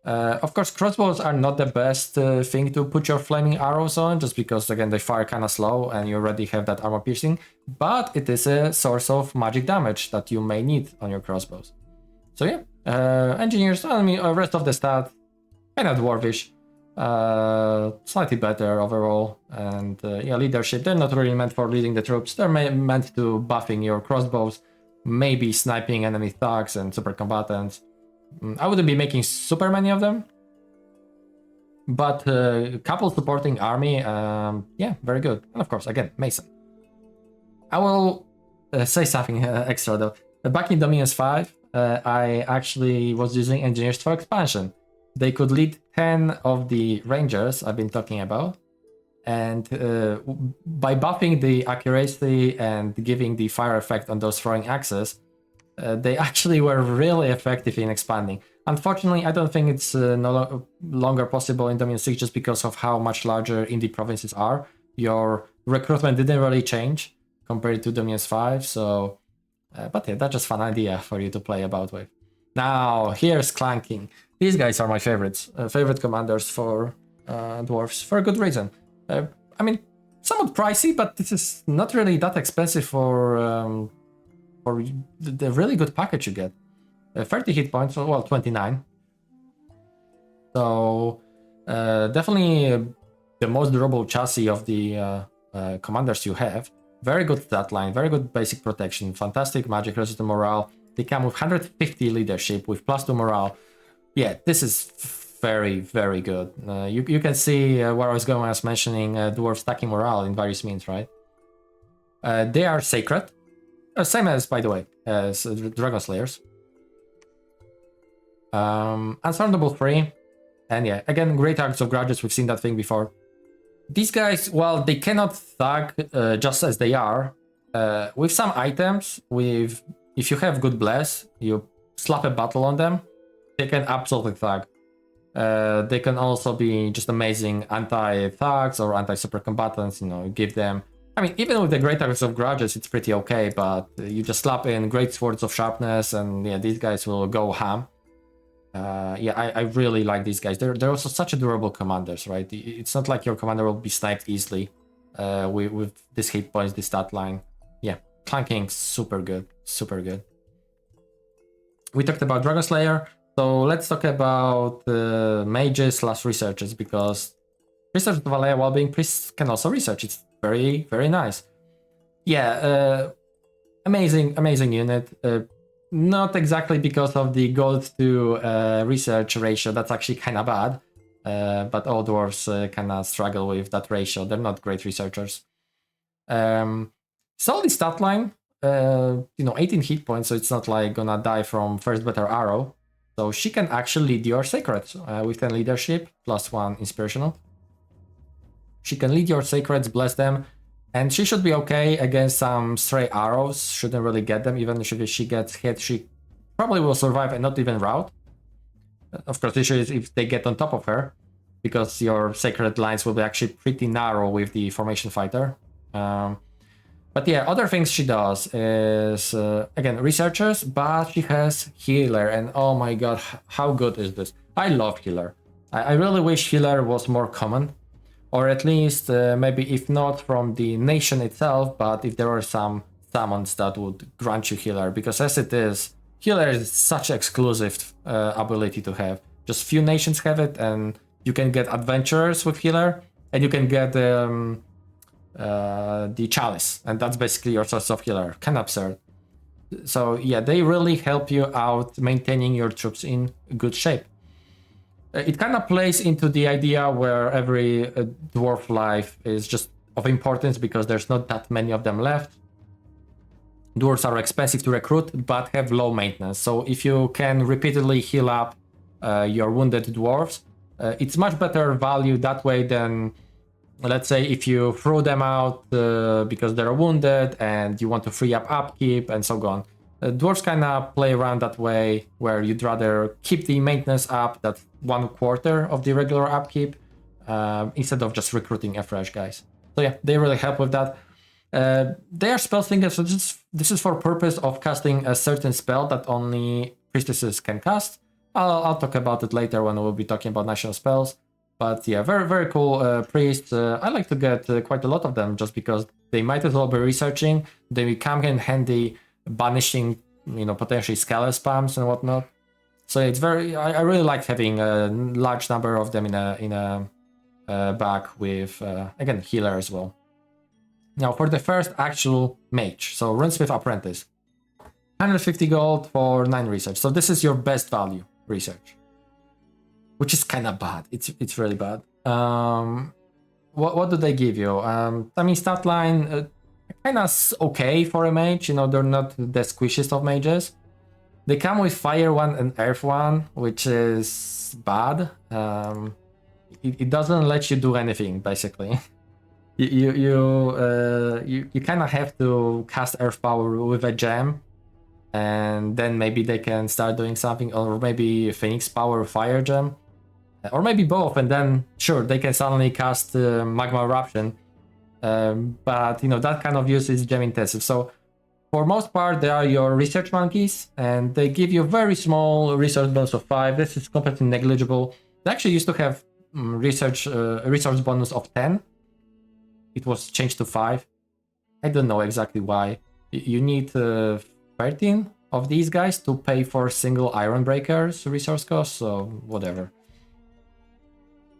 Of course, crossbows are not the best thing to put your flaming arrows on, just because, again, they fire kind of slow and you already have that armor piercing, but it is a source of magic damage that you may need on your crossbows. So yeah, engineers, I mean, rest of the stat, kind of dwarvish, slightly better overall, and yeah, leadership, they're not really meant for leading the troops, they're meant to buffing your crossbows, maybe sniping enemy thugs and super combatants. I wouldn't be making super many of them, but couple supporting army, yeah, very good. And of course, again, Mason. I will say something extra though. Back in Dominions 5, I actually was using engineers for expansion. They could lead 10 of the rangers I've been talking about, and by buffing the accuracy and giving the fire effect on those throwing axes, they actually were really effective in expanding. Unfortunately, I don't think it's no longer possible in Dominion 6 just because of how much larger indie provinces are. Your recruitment didn't really change compared to Dominion 5, so... but yeah, that's just a fun idea for you to play about with. Now, here's Clanking. These guys are my favorites. Favorite commanders for dwarves, for a good reason. I mean, somewhat pricey, but this is not really that expensive for the really good package you get. 30 hit points, well, 29. So definitely the most durable chassis of the commanders you have. Very good stat line, very good basic protection, fantastic magic resistant morale. They come with 150 leadership with +2 morale. Yeah, this is very, very good. You can see where I was going when I was mentioning dwarf stacking morale in various means, right? They are sacred. Same as, by the way, as Dragon Slayers. Unsurmountable 3. And yeah, again, great acts of grudges, we've seen that thing before. These guys, well, they cannot thug just as they are. With some items, if you have good bless, you slap a battle on them, they can absolutely thug. They can also be just amazing anti-thugs or anti-super combatants, you know, give them... I mean, even with the great acts of grudges, it's pretty okay, but you just slap in great swords of sharpness and yeah, these guys will go ham. Yeah, I really like these guys. They're also such a durable commanders, right? It's not like your commander will be sniped easily with this hit points, this stat line. Yeah, Clanking, super good, super good. We talked about Dragon Slayer, so let's talk about mages / researchers, because Research of Valaya Wellbeing priests can also research. It's very, very nice. Yeah, amazing unit. Not exactly because of the gold to research ratio, that's actually kind of bad. But all dwarves kind of struggle with that ratio. They're not great researchers. Solid stat line, 18 hit points, so it's not like gonna die from first better arrow. So she can actually lead your sacreds with 10 leadership, +1 inspirational. She can lead your sacreds, bless them, and she should be okay against some stray arrows. Shouldn't really get them, even if she gets hit, she probably will survive and not even rout. Of course, the issue is if they get on top of her, because your sacred lines will be actually pretty narrow with the formation fighter. But yeah, other things she does is, again, researchers, but she has healer, and oh my god, how good is this? I love healer. I really wish healer was more common, or at least maybe if not from the nation itself, but if there were some summons that would grant you healer, because as it is, healer is such exclusive ability to have. Just few nations have it, and you can get adventurers with healer, and you can get the chalice, and that's basically your source of healer. Kind of absurd. So yeah, they really help you out maintaining your troops in good shape. It kind of plays into the idea where every dwarf life is just of importance because there's not that many of them left. Dwarves are expensive to recruit, but have low maintenance. So if you can repeatedly heal up your wounded dwarves, it's much better value that way than, let's say, if you throw them out because they're wounded and you want to free up upkeep and so on. Dwarves kind of play around that way, where you'd rather keep the maintenance up, that's 1/4 of the regular upkeep, instead of just recruiting afresh guys. So yeah, they really help with that. They are spell slingers, so this is for purpose of casting a certain spell that only priestesses can cast. I'll talk about it later when we'll be talking about national spells. But yeah, very, very cool priests. I like to get quite a lot of them just because they might as well be researching. They come in handy banishing, potentially scalar spams and whatnot. So it's very, I really like having a large number of them in a bag with, again, healer as well. Now for the first actual mage, so Runesmith Apprentice. 150 gold for 9 research. So this is your best value research, which is kind of bad. It's really bad. What do they give you? I mean, stat line kind of okay for a mage. They're not the squishiest of mages. They come with fire 1 and earth 1, which is bad. It doesn't let you do anything basically. You kind of have to cast earth power with a gem, and then maybe they can start doing something, or maybe Phoenix power fire gem, or maybe both, and then sure they can suddenly cast magma eruption. But that kind of use is gem intensive. So for most part they are your research monkeys, and they give you very small resource bonus of 5. This is completely negligible. They actually used to have resource bonus of 10. It was changed to 5. I don't know exactly why. You need 13 of these guys to pay for single Iron Breaker's resource cost, so whatever.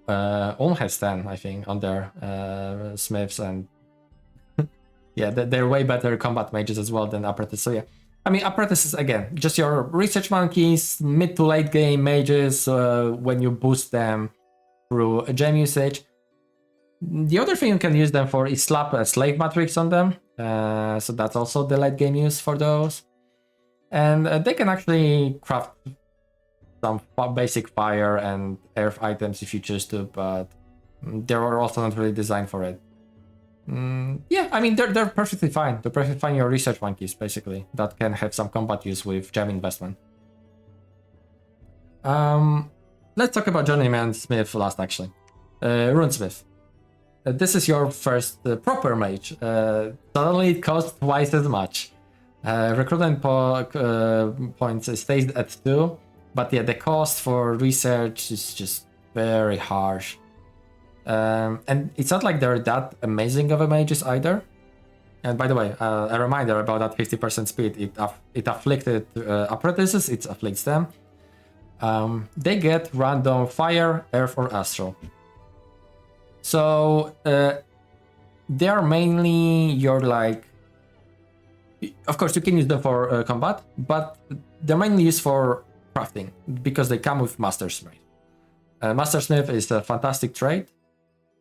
Ulm has 10, I think, on their smiths, and yeah, they're way better combat mages as well than apprentices. So yeah, I mean, apprentices, again, just your research monkeys, mid to late game mages when you boost them through gem usage. The other thing you can use them for is slap a slave matrix on them. So that's also the late game use for those. And they can actually craft some basic fire and earth items if you choose to, but they're also not really designed for it. Yeah, I mean, they're perfectly fine. They're perfectly fine, your research monkeys, basically, that can have some combat use with gem investment. Let's talk about Journeyman Smith last, actually. Runesmith. This is your first proper mage. Suddenly it costs twice as much. Recruitment points stays at 2, but yeah, the cost for research is just very harsh. And it's not like they're that amazing of a mages either. And by the way, a reminder about that 50% speed. It afflicted apprentices, it afflicts them. They get random fire, earth, or astral. So they are mainly your of course you can use them for combat, but they're mainly used for crafting because they come with Mastersmith. Mastersmith is a fantastic trait,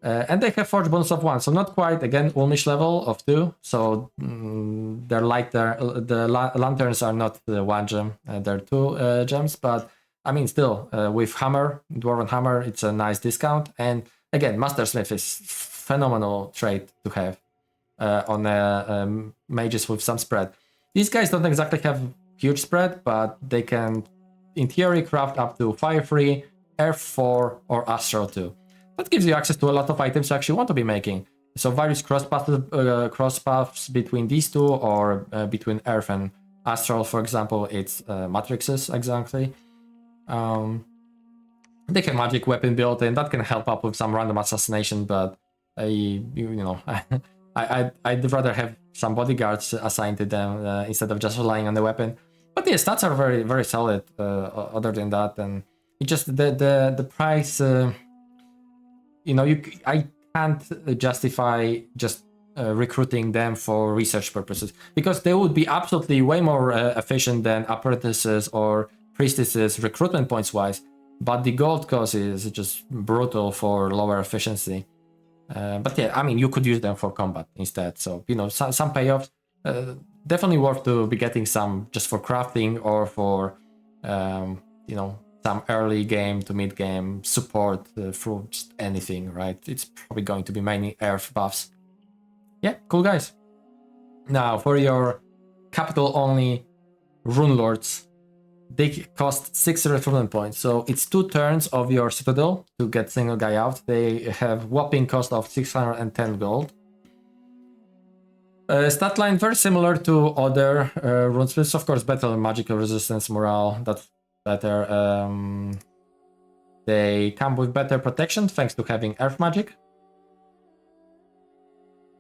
and they have forge bonus of 1, so not quite, again, Ulmish level of 2, so they're lighter. The lanterns are not 1 gem, they're 2 gems, but I mean, still, with hammer, dwarven hammer, it's a nice discount. And again, Mastersmith is phenomenal trait to have on mages with some spread. These guys don't exactly have huge spread, but they can, in theory, craft up to Fire 3, Earth 4, or Astral 2. That gives you access to a lot of items you actually want to be making. So various cross paths between these two, or between Earth and Astral, for example, it's matrices, exactly. They can magic weapon built in, that can help up with some random assassination, but I'd rather have some bodyguards assigned to them instead of just relying on the weapon. But the stats are very, very solid other than that, and it just the price, I can't justify just recruiting them for research purposes, because they would be absolutely way more efficient than apprentices or priestesses recruitment points wise, but the gold cost is just brutal for lower efficiency. But yeah, I mean, you could use them for combat instead, so some payoffs. Definitely worth to be getting some just for crafting, or for some early game to mid game support through just anything, right? It's probably going to be mainly earth buffs. Yeah, cool guys. Now for your capital only rune lords, they cost 6 recruitment points, so it's 2 turns of your citadel to get single guy out. They have whopping cost of 610 gold. Stat line very similar to other runesmiths, of course, better magical resistance, morale. That's better. They come with better protection thanks to having earth magic.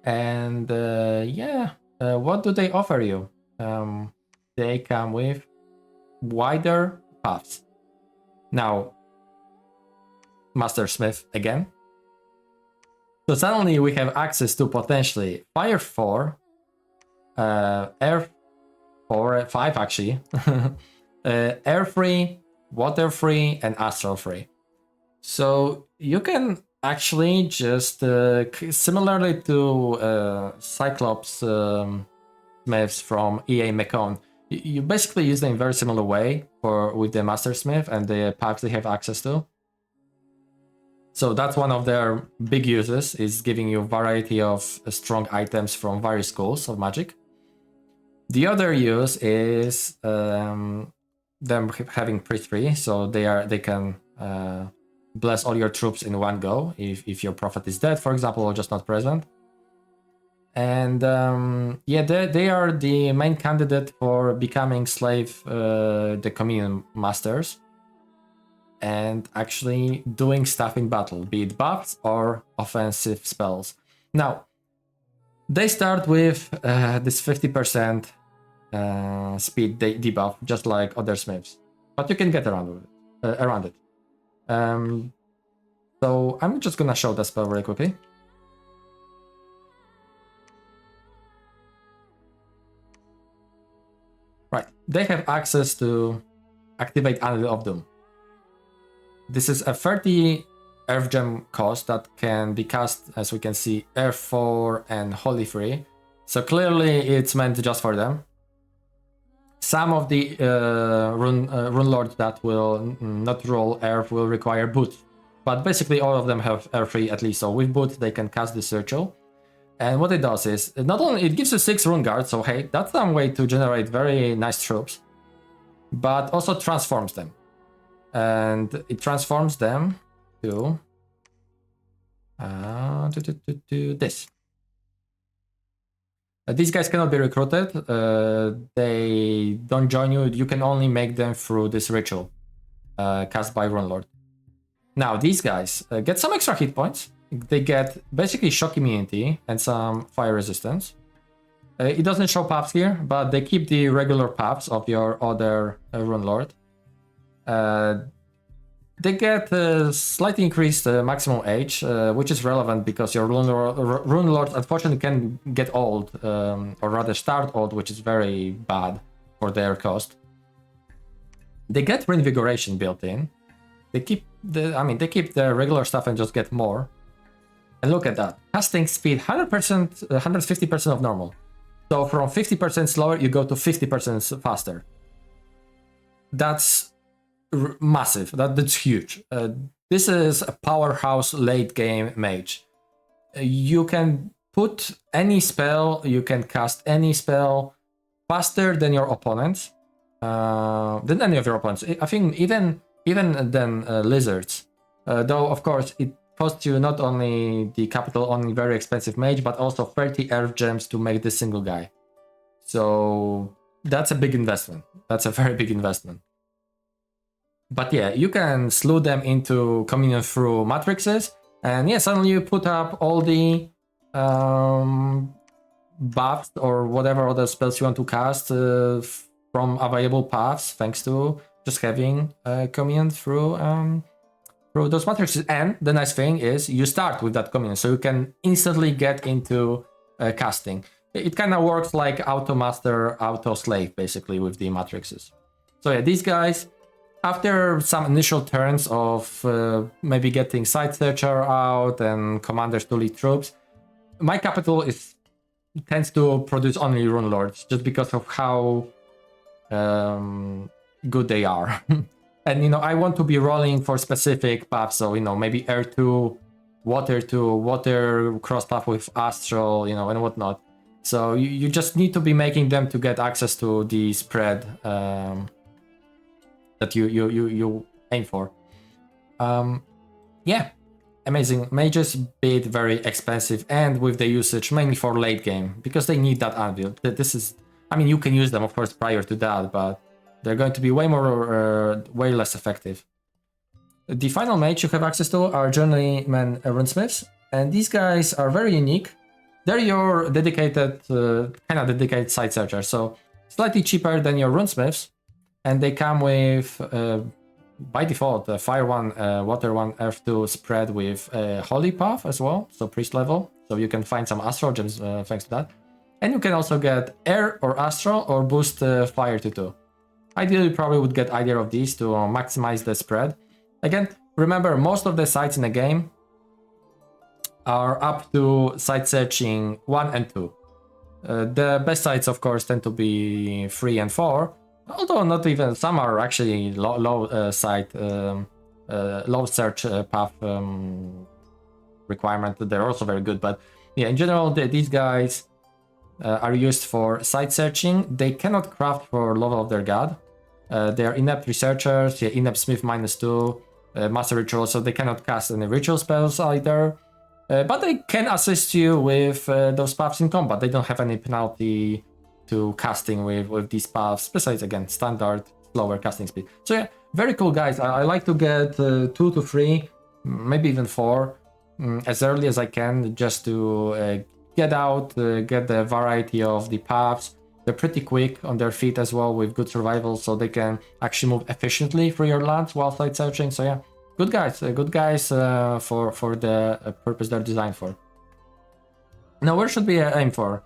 And yeah, what do they offer you? They come with wider paths. Now, Master Smith again. So suddenly we have access to potentially Fire 4, Air 4, 5 actually, Air free, Water free, and Astral free. So you can actually just, similarly to Cyclops Smiths from EA Mekon, you basically use them in a very similar way with the Master Smith and the packs they have access to. So that's one of their big uses, is giving you a variety of strong items from various schools of magic. The other use is them having priestry, so they can bless all your troops in one go if your prophet is dead, for example, or just not present. And yeah, they are the main candidate for becoming slave, the communion masters, and actually doing stuff in battle, be it buffs or offensive spells. Now, they start with this 50% speed debuff, just like other smiths, but you can get around it. So I'm just gonna show the spell very quickly. Right, they have access to activate Anvil of Doom. This is a 30 Earth Gem cost that can be cast, as we can see, Earth 4 and Holy 3. So clearly it's meant just for them. Some of the rune lords that will not roll Earth will require Boot. But basically all of them have Earth 3 at least. So with Boot they can cast this ritual. And what it does is, not only it gives you 6 rune guards, so hey, that's some way to generate very nice troops, but also transforms them. And it transforms them to this. These guys cannot be recruited. They don't join you. You can only make them through this ritual cast by Rune Lord. Now, these guys get some extra hit points. They get basically shock immunity and some fire resistance. It doesn't show paths here, but they keep the regular paths of your other Rune Lord. They get slightly increased maximum age, which is relevant because your Rune Lord unfortunately can get old, or rather start old, which is very bad for their cost. They get reinvigoration built in. They keep the regular stuff and just get more. And look at that. Casting speed 100%, 150% of normal. So from 50% slower, you go to 50% faster. That's massive. That's huge. This is a powerhouse late game mage. You can put any spell, you can cast any spell faster than your opponents, than any of your opponents. I think even than lizards. Though of course it costs you not only the capital on a very expensive mage, but also 30 earth gems to make this single guy. So that's a big investment. That's a very big investment. But yeah, you can slew them into communion through matrices, and yeah, suddenly you put up all the buffs or whatever other spells you want to cast from available paths, thanks to just having communion through those matrices. And the nice thing is you start with that communion, so you can instantly get into casting. It kind of works like auto master, auto slave, basically, with the matrices. So yeah, these guys, after some initial turns of maybe getting Side Searcher out and commanders to lead troops, my capital tends to produce only Rune Lords, just because of how good they are. And, you know, I want to be rolling for specific paths, so, you know, maybe Air 2, Water cross path with Astral, you know, and whatnot. So you just need to be making them to get access to the spread that you aim for. Yeah, amazing. Mages, be it very expensive, and with the usage mainly for late game, because they need that anvil. This is, I mean, you can use them, of course, prior to that, but they're going to be way less effective. The final mage you have access to are journeyman runesmiths, and these guys are very unique. They're your dedicated, kind of dedicated side searcher, so slightly cheaper than your runesmiths, and they come with, by default, Fire 1, Water 1, Earth 2 spread with Holy Path as well, so priest level, so you can find some Astral gems thanks to that. And you can also get Air or Astral or boost Fire to 2. Ideally, you probably would get either of these to maximize the spread. Again, remember, most of the sites in the game are up to site searching 1 and 2. The best sites, of course, tend to be 3 and 4, although not even, some are actually low search path requirement. They're also very good, but yeah, in general, these guys are used for site searching. They cannot craft for level of their god. They are inept researchers, yeah, inept smith -2, master ritual, so they cannot cast any ritual spells either. But they can assist you with those paths in combat. They don't have any penalty to casting with these paths, besides, again, standard, slower casting speed. So yeah, very cool guys. I like to get 2 to 3, maybe even 4, as early as I can, just to get out, get the variety of the paths. They're pretty quick on their feet as well, with good survival, so they can actually move efficiently through your lands while site searching. So yeah, good guys for the purpose they're designed for. Now, where should we aim for?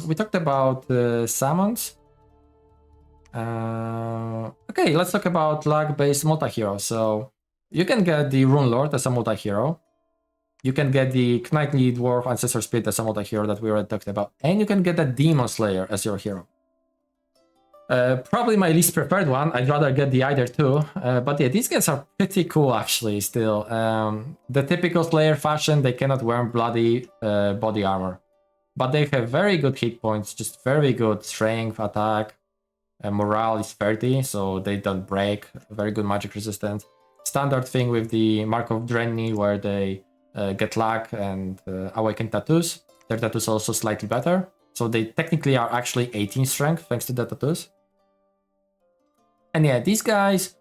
We talked about summons. Okay, let's talk about luck-based multi-hero. So you can get the Rune Lord as a multi-hero. You can get the Knightly Dwarf Ancestor Spirit as a multi-hero that we already talked about. And you can get the Demon Slayer as your hero. Probably my least preferred one. I'd rather get the either two. But yeah, these guys are pretty cool actually still. The typical Slayer fashion, they cannot wear bloody body armor. But they have very good hit points, just very good strength, attack. Morale is 30, so they don't break. Very good magic resistance. Standard thing with the Mark of Drenny, where they get luck and awaken tattoos. Their tattoos are also slightly better. So they technically are actually 18 strength thanks to the tattoos. And yeah, these guys,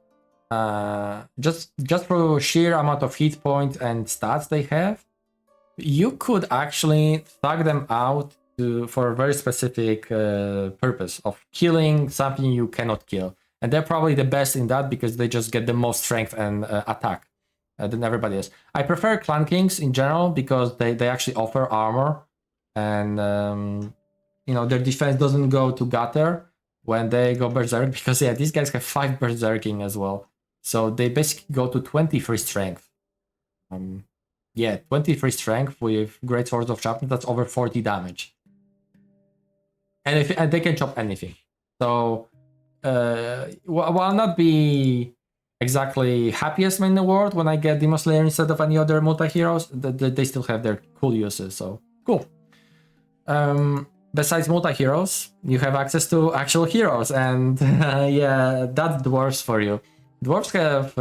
just for sheer amount of hit points and stats they have, you could actually thug them out for a very specific purpose of killing something you cannot kill. And they're probably the best in that because they just get the most strength and attack than everybody else. I prefer Clan Kings in general because they actually offer armor, and you know, their defense doesn't go to gutter when they go berserk, because yeah, these guys have 5 berserking as well, so they basically go to 23 strength. Yeah, 23 strength with Great Swords of Sharpness, that's over 40 damage, and they can chop anything. So while not be exactly happiest man in the world when I get Demon Slayer instead of any other multi-heroes, they still have their cool uses, so cool. Besides multi-heroes, you have access to actual heroes, and yeah, that's dwarves for you. Dwarves have,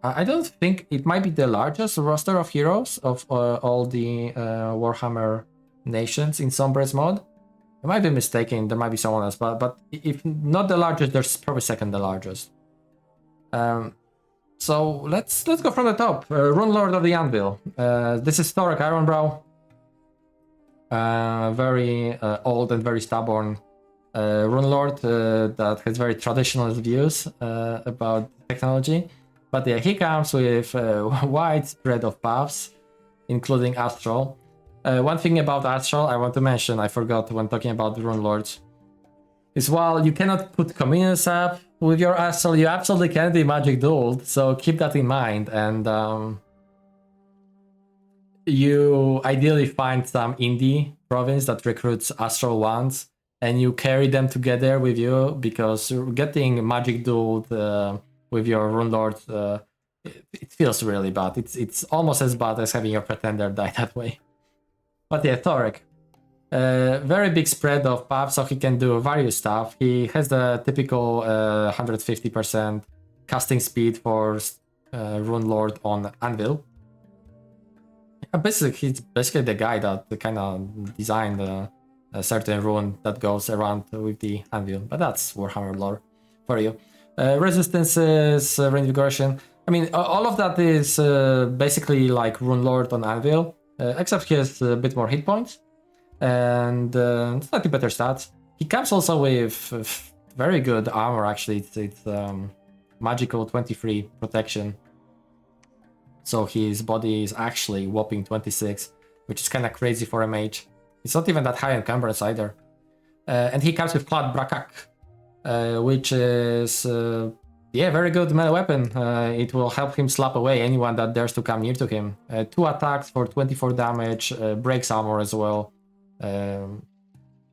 I don't think, it might be the largest roster of heroes of all the Warhammer nations in Sombre's mod. I might be mistaken, there might be someone else, but if not the largest, there's probably second the largest. So let's go from the top. Rune Lord of the Anvil. This is Thoric Ironbrow. Very old and very stubborn Rune Lord that has very traditionalist views about technology. But yeah, he comes with a wide spread of paths, including Astral. One thing about Astral I want to mention, I forgot when talking about the Rune Lords, is while you cannot put communions up with your Astral, you absolutely can be magic dueled, so keep that in mind. And you ideally find some indie province that recruits Astral ones, and you carry them together with you, because getting magic dueled with your Rune Lord, it feels really bad. It's almost as bad as having your pretender die that way. But yeah, Thoric. Very big spread of paths, so he can do various stuff. He has the typical 150% casting speed for Rune Lord on Anvil. Basically, he's basically the guy that kind of designed a certain rune that goes around with the anvil. But that's Warhammer lore for you. Resistances, reinvigoration. I mean, all of that is basically like Rune Lord on anvil, except he has a bit more hit points and slightly better stats. He comes also with very good armor, actually. It's magical 23 protection. So his body is actually whopping 26, which is kind of crazy for a mage. It's not even that high encumbrance either. And he comes with Clad Brakak, which is, very good melee weapon. It will help him slap away anyone that dares to come near to him. 2 attacks for 24 damage, breaks armor as well.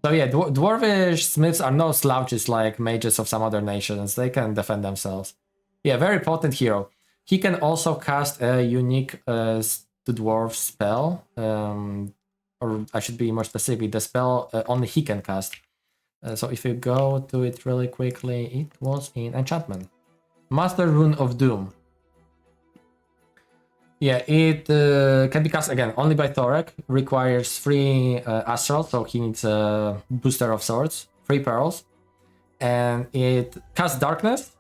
So yeah, dwarvish smiths are no slouches like mages of some other nations. They can defend themselves. Yeah, very potent hero. He can also cast a unique to dwarf spell, or I should be more specific, the spell only he can cast. So if you go to it really quickly, it was in enchantment. Master Rune of Doom. Yeah, it can be cast again only by Thorek, requires 3 astral, so he needs a booster of swords, 3 pearls, and it casts darkness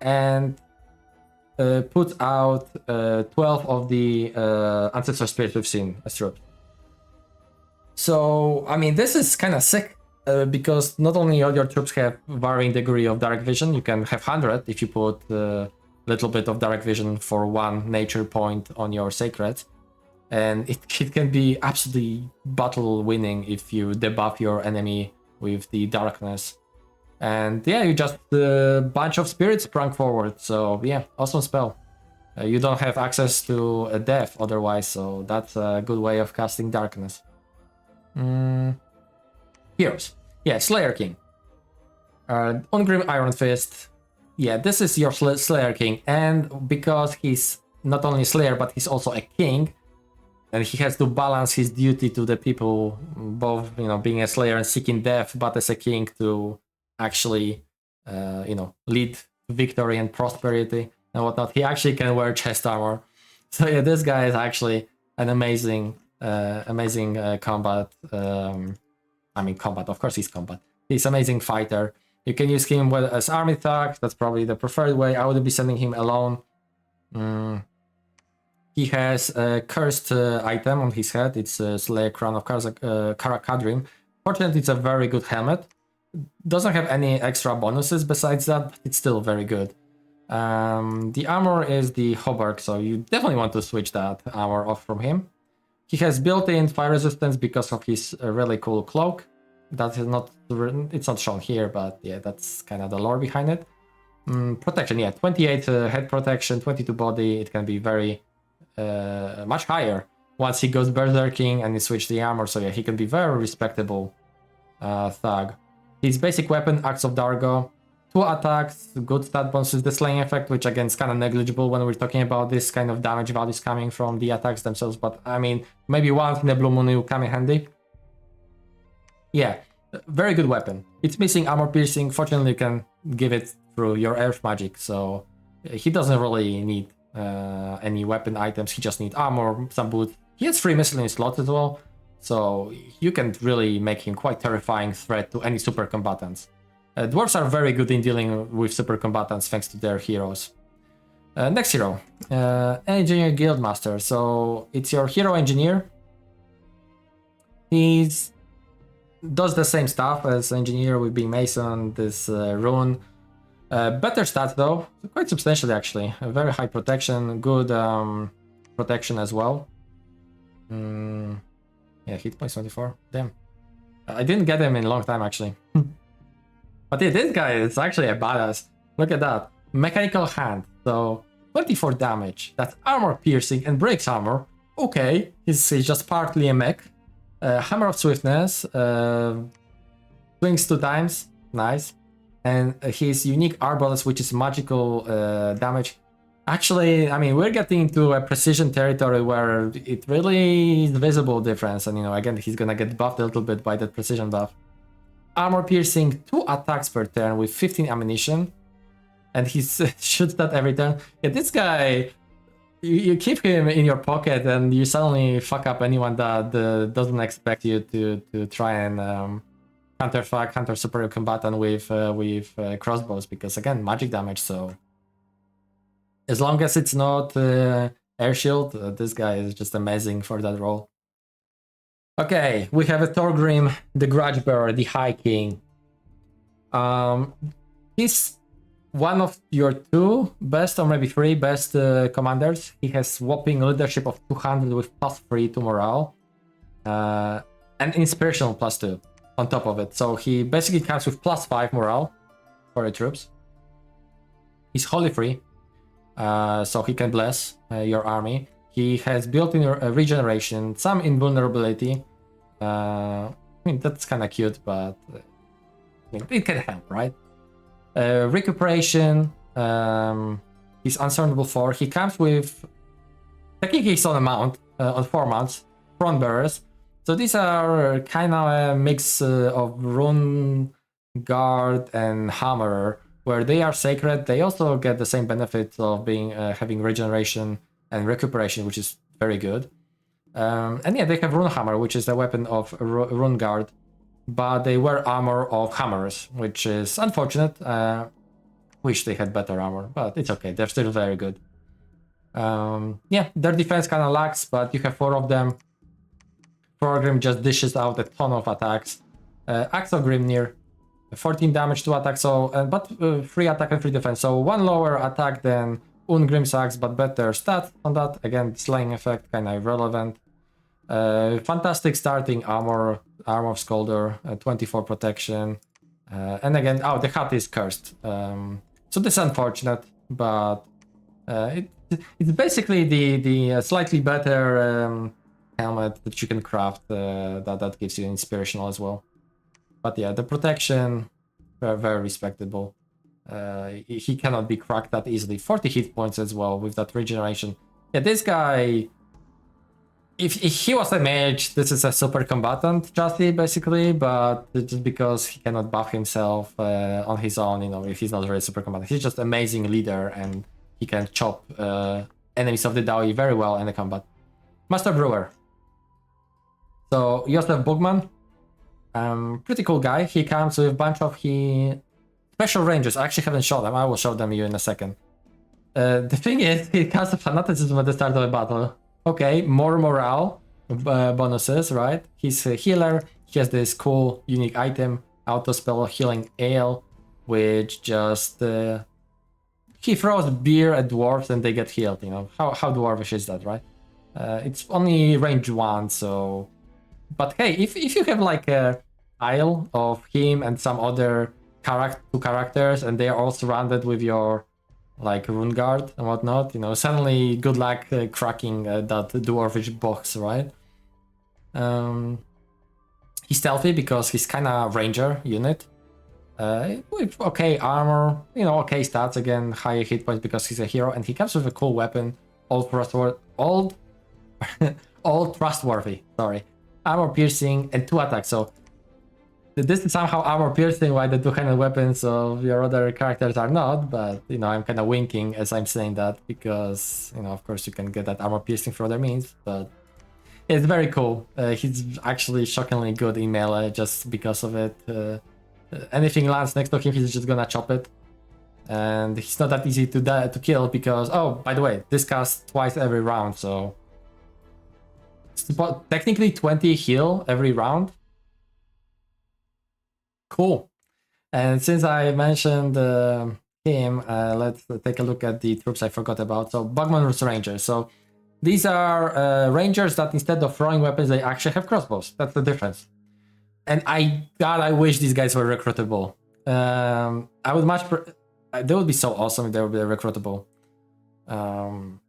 and puts out 12 of the ancestor spirits we've seen as troops. So, I mean, this is kind of sick because not only all your troops have varying degree of direct vision, you can have 100 if you put little bit of direct vision for 1 nature point on your sacred, and it can be absolutely battle winning if you debuff your enemy with the darkness. And yeah, you just bunch of spirits sprung forward. So yeah, awesome spell. You don't have access to a death otherwise, so that's a good way of casting darkness. Heroes. Yeah, Slayer King. Ungrim Iron Fist. Yeah, this is your Slayer King, and because he's not only Slayer, but he's also a king, and he has to balance his duty to the people, both, being a Slayer and seeking death, but as a king to actually, lead victory and prosperity and whatnot. He actually can wear chest armor. So yeah, this guy is actually an amazing combat. Combat, of course he's combat. He's an amazing fighter. You can use him as army thug. That's probably the preferred way. I wouldn't be sending him alone. He has a cursed item on his head. It's a Slayer Crown of Karaz-a-Karak. Fortunately, it's a very good helmet. Doesn't have any extra bonuses besides that, but it's still very good. The armor is the Hauberk, so you definitely want to switch that armor off from him. He has built-in fire resistance because of his really cool cloak. That is not, it's not shown here, but yeah, that's kind of the lore behind it. Protection, yeah, 28 head protection, 22 body. It can be very much higher once he goes berserking and he switches the armor. So yeah, he can be very respectable thug. His basic weapon, Axe of Dargo, 2 attacks, good stat bonuses, the slaying effect, which again is kind of negligible when we're talking about this kind of damage values coming from the attacks themselves, but I mean, maybe once in a blue moon it will come in handy. Yeah, very good weapon. It's missing armor piercing. Fortunately, you can give it through your earth magic, so he doesn't really need any weapon items. He just needs armor, some boots. He has 3 miscellaneous slots as well, so you can really make him quite terrifying threat to any super combatants. Dwarves are very good in dealing with super combatants thanks to their heroes. Next hero, Engineer Guildmaster. So it's your hero engineer. He's does the same stuff as engineer with being mason, this rune. Better stats though, quite substantially actually. A very high protection, good protection as well. Yeah, hit points 24. Damn. I didn't get him in a long time actually. But yeah, this guy is actually a badass. Look at that. Mechanical hand. So 24 damage. That's armor piercing and breaks armor. Okay, he's just partly a mech. Hammer of Swiftness, swings 2 times, nice. And his unique Arbalest, which is magical damage. Actually, I mean, we're getting into a precision territory where it really is visible difference. And, again, he's gonna get buffed a little bit by that precision buff. Armor piercing, 2 attacks per turn with 15 ammunition. And he shoots that every turn. Yeah, this guy you keep him in your pocket and you suddenly fuck up anyone that doesn't expect you to try and counter superior combatant with crossbows, because again, magic damage. So as long as it's not air shield, this guy is just amazing for that role. Okay, we have a Thorgrim, the Grudge Bearer, the High King. He's one of your 2 best, or maybe 3 best commanders. He has whopping leadership of 200 with +3 to morale, and inspirational +2 on top of it. So he basically comes with +5 morale for the troops. He's holy free, so he can bless your army. He has built-in regeneration, some invulnerability. I mean, that's kind of cute, but I mean, it can help, right? Recuperation, he's unsurmountable 4. He comes with, technically he's on a mount, on 4 mounts, front bearers. So these are kind of a mix of Rune Guard and Hammerer, where they are sacred. They also get the same benefits of being having regeneration and recuperation, which is very good. And yeah, they have Rune Hammer, which is the weapon of Rune Guard, but they wear armor of Hammers, which is unfortunate. Wish they had better armor, but it's okay. They're still very good. Yeah, their defense kind of lacks, but you have 4 of them. Thorgrim just dishes out a ton of attacks. Axel Grimnir, 14 damage to attack, so but 3 attack and 3 defense. So 1 lower attack than Ungrim's axe, but better stat on that. Again, slaying effect kind of irrelevant. Fantastic starting armor of Skolder, 24 protection, and again, oh, the hat is cursed. So this is unfortunate, but it's basically the slightly better helmet that you can craft that gives you inspirational as well. But yeah, the protection, very respectable. He cannot be cracked that easily. 40 hit points as well with that regeneration. Yeah, this guy, if he was a mage, this is a super combatant chassis basically, but just because he cannot buff himself on his own, you know, if he's not really super combatant, he's just amazing leader and he can chop enemies of the Daoi very well in the combat. Master Brewer. So Josef Bugman, pretty cool guy. He comes with a bunch of special rangers. I actually haven't shown them. I will show them you in a second. The thing is, he casts a fanaticism at the start of a battle. Okay, more morale bonuses, right? He's a healer. He has this cool, unique item, auto spell healing ale, which just he throws beer at dwarves and they get healed. You know how dwarvish is that, right? It's only range 1, so. But hey, if you have like a isle of him and some other 2 characters, and they are all surrounded with your like Rune Guard and whatnot, you know, suddenly good luck cracking that dwarvish box, right? He's stealthy because he's kind of ranger unit. With okay armor, you know, okay stats, again, higher hit points because he's a hero, and he comes with a cool weapon, all trustworthy, sorry. Armor piercing and 2 attacks, so this is somehow armor piercing, while the 2-handed weapons of your other characters are not, but you know, I'm kind of winking as I'm saying that because, you know, of course you can get that armor piercing through other means, but it's very cool. He's actually shockingly good in melee just because of it. Anything lands next to him, he's just gonna chop it, and he's not that easy to kill because, oh, by the way, this casts twice every round, so technically 20 heal every round. Cool. And since I mentioned him, let's take a look at the troops I forgot about. So Bugman's Rangers. So these are rangers that instead of throwing weapons, they actually have crossbows. That's the difference. And I wish these guys were recruitable. I would they would be so awesome if they would be recruitable.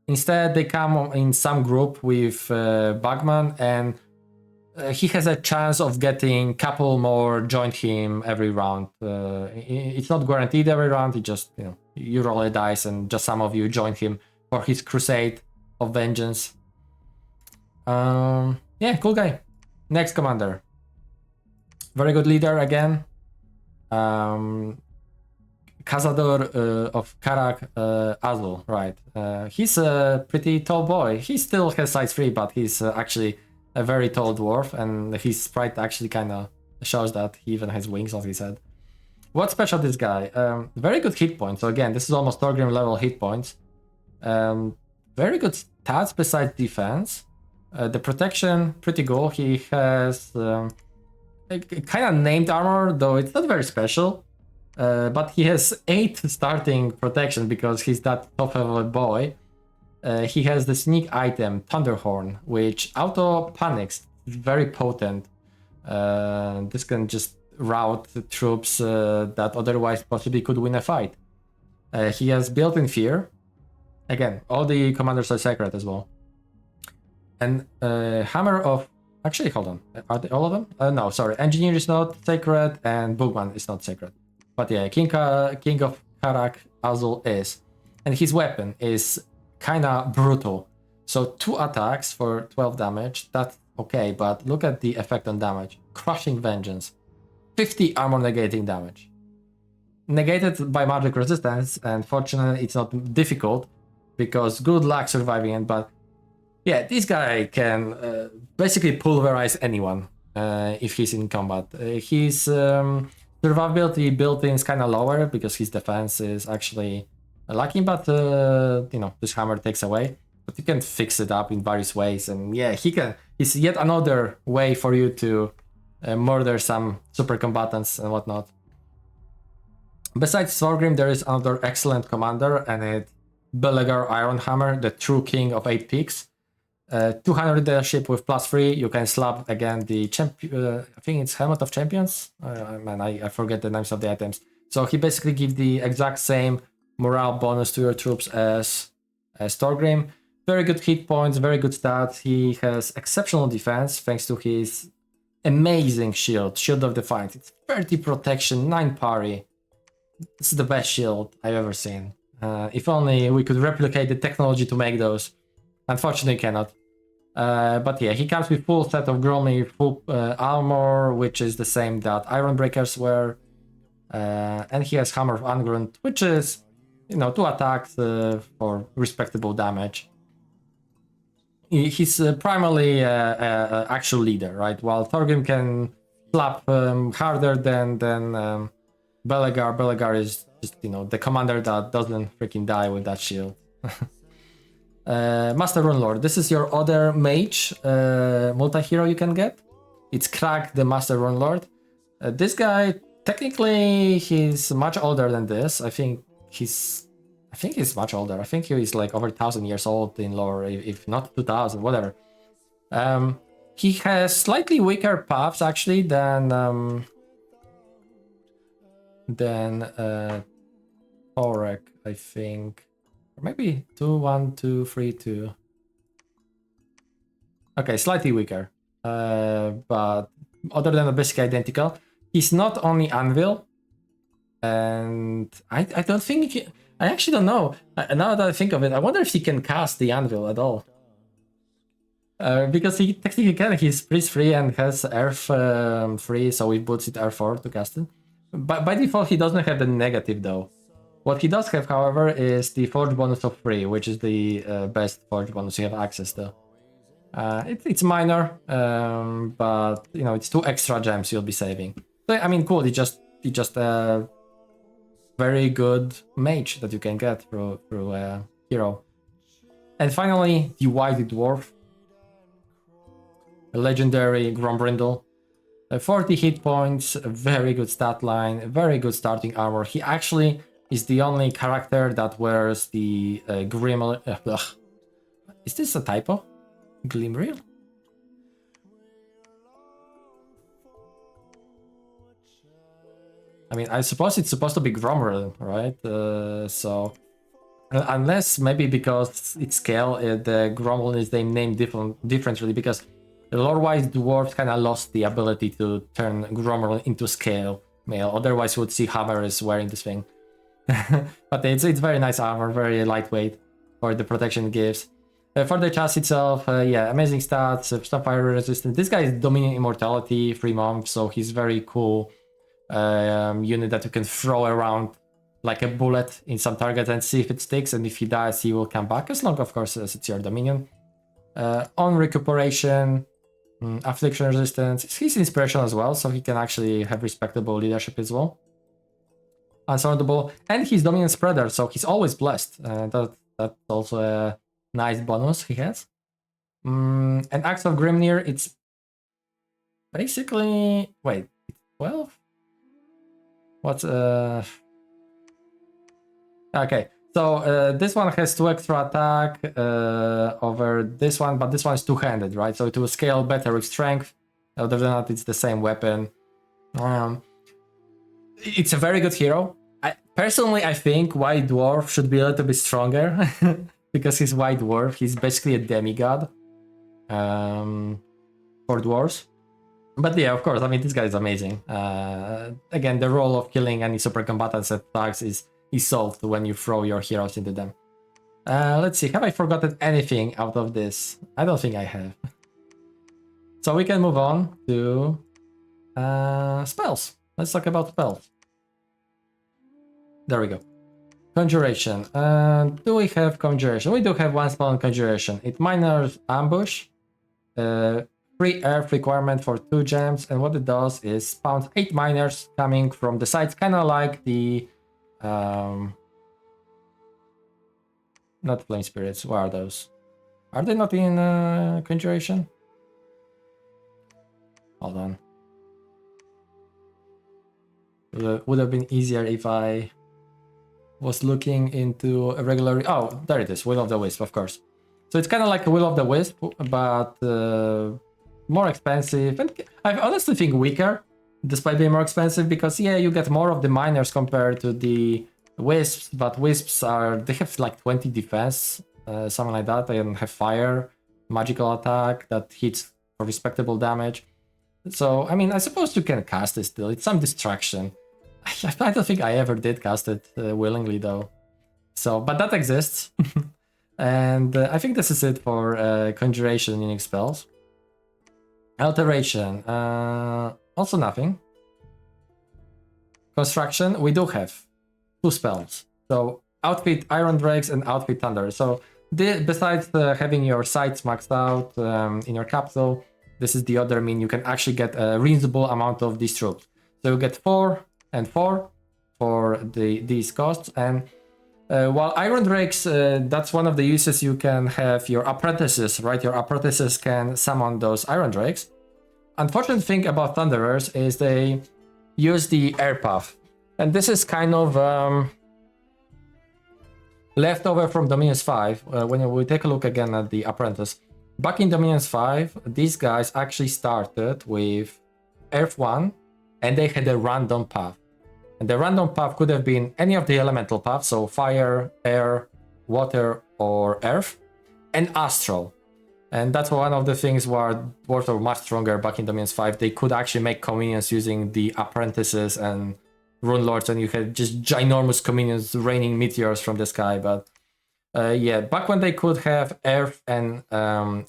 Instead, they come in some group with Bugman, and he has a chance of getting a couple more join him every round. It's not guaranteed every round. It just, you know, you roll a dice and just some of you join him for his crusade of vengeance. Yeah, cool guy. Next commander. Very good leader again. Kind Cazador of Karak Azul, right? He's a pretty tall boy. He still has size 3, but he's actually a very tall dwarf, and his sprite actually kind of shows that he even has wings on his head. What's special this guy? Very good hit points. So again, this is almost Thorgrim level hit points. Very good stats besides defense. The protection, pretty good. He has kind of named armor, though it's not very special. But he has 8 starting protection because he's that top of a boy. He has the sneak item, Thunderhorn, which auto panics, very potent. This can just rout troops that otherwise possibly could win a fight. He has built-in fear. Again, all the commanders are sacred as well. And Hammer of... Actually, hold on. Are they all of them? No, sorry. Engineer is not sacred and Boogman is not sacred. But yeah, King of Karak Azul is. And his weapon is kinda brutal. So 2 attacks for 12 damage, that's okay, but look at the effect on damage. Crushing Vengeance. 50 armor negating damage. Negated by magic resistance, and fortunately it's not difficult, because good luck surviving it, but yeah, this guy can basically pulverize anyone if he's in combat. His survivability built-in is kind of lower because his defense is actually lacking, but you know, this hammer takes away. But you can fix it up in various ways, and yeah, he's yet another way for you to murder some super combatants and whatnot. Besides Thorgrim, there is another excellent commander, and it's Belegar Ironhammer, the true king of 8 peaks. 200 leadership with +3. You can slap again the champion. I think it's Helmet of Champions. Man, I forget the names of the items. So he basically gives the exact same morale bonus to your troops as Thorgrim. Very good hit points, very good stats. He has exceptional defense thanks to his amazing shield of Defiance. It's 30 protection, 9 parry. This is the best shield I've ever seen. If only we could replicate the technology to make those. Unfortunately, cannot. But yeah, he comes with full set of Gromny, full armor, which is the same that Ironbreakers were. And he has Hammer of Ungrund, which is, you know, 2 attacks for respectable damage. He's primarily an actual leader, right? While Thorgrim can slap harder than Belegar. Belegar is just, you know, the commander that doesn't freaking die with that shield. Master Rune Lord. This is your other mage multi-hero you can get. It's Krak, the Master Rune Lord. This guy, technically, he's much older than this. I think he's much older. I think he's like over 1,000 years old in lore, if not 2,000, whatever. He has slightly weaker paths actually than Torek, I think. Or maybe 2, 1, 2, 3, 2. Okay, slightly weaker. But other than basically identical. He's not only Anvil, and I don't think I actually don't know. Now that I think of it, I wonder if he can cast the Anvil at all. Because he technically can. He's priest free and has earth free, so he puts it R4 to cast it. But by default, he doesn't have the negative though. What he does have, however, is the forge bonus of 3, which is the best forge bonus you have access to. It's minor, but you know, it's 2 extra gems you'll be saving. So I mean, cool. He just very good mage that you can get through hero. And finally, the White Dwarf, a legendary Grombrindle. 40 hit points, a very good stat line, very good starting armor. He actually is the only character that wears the Griml... Is this a typo? Glimril? I mean, I suppose it's supposed to be Gromril, right? So... Unless maybe because it's scale, the Gromril is named differently, because lore-wise dwarves kind of lost the ability to turn Gromril into scale mail. Otherwise you would see Hammer is wearing this thing. But it's very nice armor, very lightweight for the protection it gives. For the chassis itself, yeah, amazing stats, Starfire resistance. This guy is Dominion Immortality, 3 months, so he's very cool unit that you can throw around like a bullet in some target and see if it sticks, and if he dies, he will come back, as long, of course, as it's your dominion. On recuperation, affliction resistance. He's inspiration as well, so he can actually have respectable leadership as well. Unsurmountable, and he's dominant spreader, so he's always blessed. That's also a nice bonus he has. And Axe of Grimnir, it's basically, wait, 12? What's okay, so this one has 2 extra attack over this one, but this one is two-handed, right? So it will scale better with strength. Other than that, it's the same weapon. It's a very good hero. Personally, I think White Dwarf should be a little bit stronger because he's White Dwarf. He's basically a demigod for dwarves. But yeah, of course, I mean, this guy is amazing. Again, the role of killing any super combatants at attacks is solved when you throw your heroes into them. Let's see, have I forgotten anything out of this? I don't think I have. So we can move on to spells. Let's talk about spells. There we go. Conjuration. Do we have Conjuration? We do have one spell on Conjuration. It minors Ambush. 3 earth requirement for 2 gems. And what it does is spawns 8 miners coming from the sides. Kind of like the... not Flame Spirits. What are those? Are they not in Conjuration? Hold on. Would have been easier if I was looking into a regular... Oh, there it is, Will of the Wisp, of course. So it's kind of like a Will of the Wisp, but more expensive. And I honestly think weaker, despite being more expensive, because yeah, you get more of the miners compared to the Wisps, but Wisps they have like 20 defense, something like that. They don't have fire, magical attack that hits for respectable damage. So, I mean, I suppose you can cast it still. It's some distraction. I don't think I ever did cast it willingly, though. So, but that exists. And I think this is it for Conjuration unique spells. Alteration. Also nothing. Construction. We do have 2 spells. So, Outfit Iron Drakes and Outfit Thunder. So, besides having your sights maxed out in your capital, this is the other mean you can actually get a reasonable amount of these troops. So you get 4 and 4 for these costs. And while Iron Drakes, that's one of the uses you can have your apprentices, right? Your apprentices can summon those Iron Drakes. Unfortunate thing about Thunderers is they use the air path. And this is kind of leftover from Dominus 5. When we take a look again at the apprentice, back in Dominus 5, these guys actually started with Earth 1, and they had a random path. And the random path could have been any of the elemental paths, so fire, air, water, or earth, and astral. And that's one of the things where dwarves were much stronger back in Dominus 5. They could actually make communions using the apprentices and rune lords, and you had just ginormous communions raining meteors from the sky. But yeah, back when they could have earth and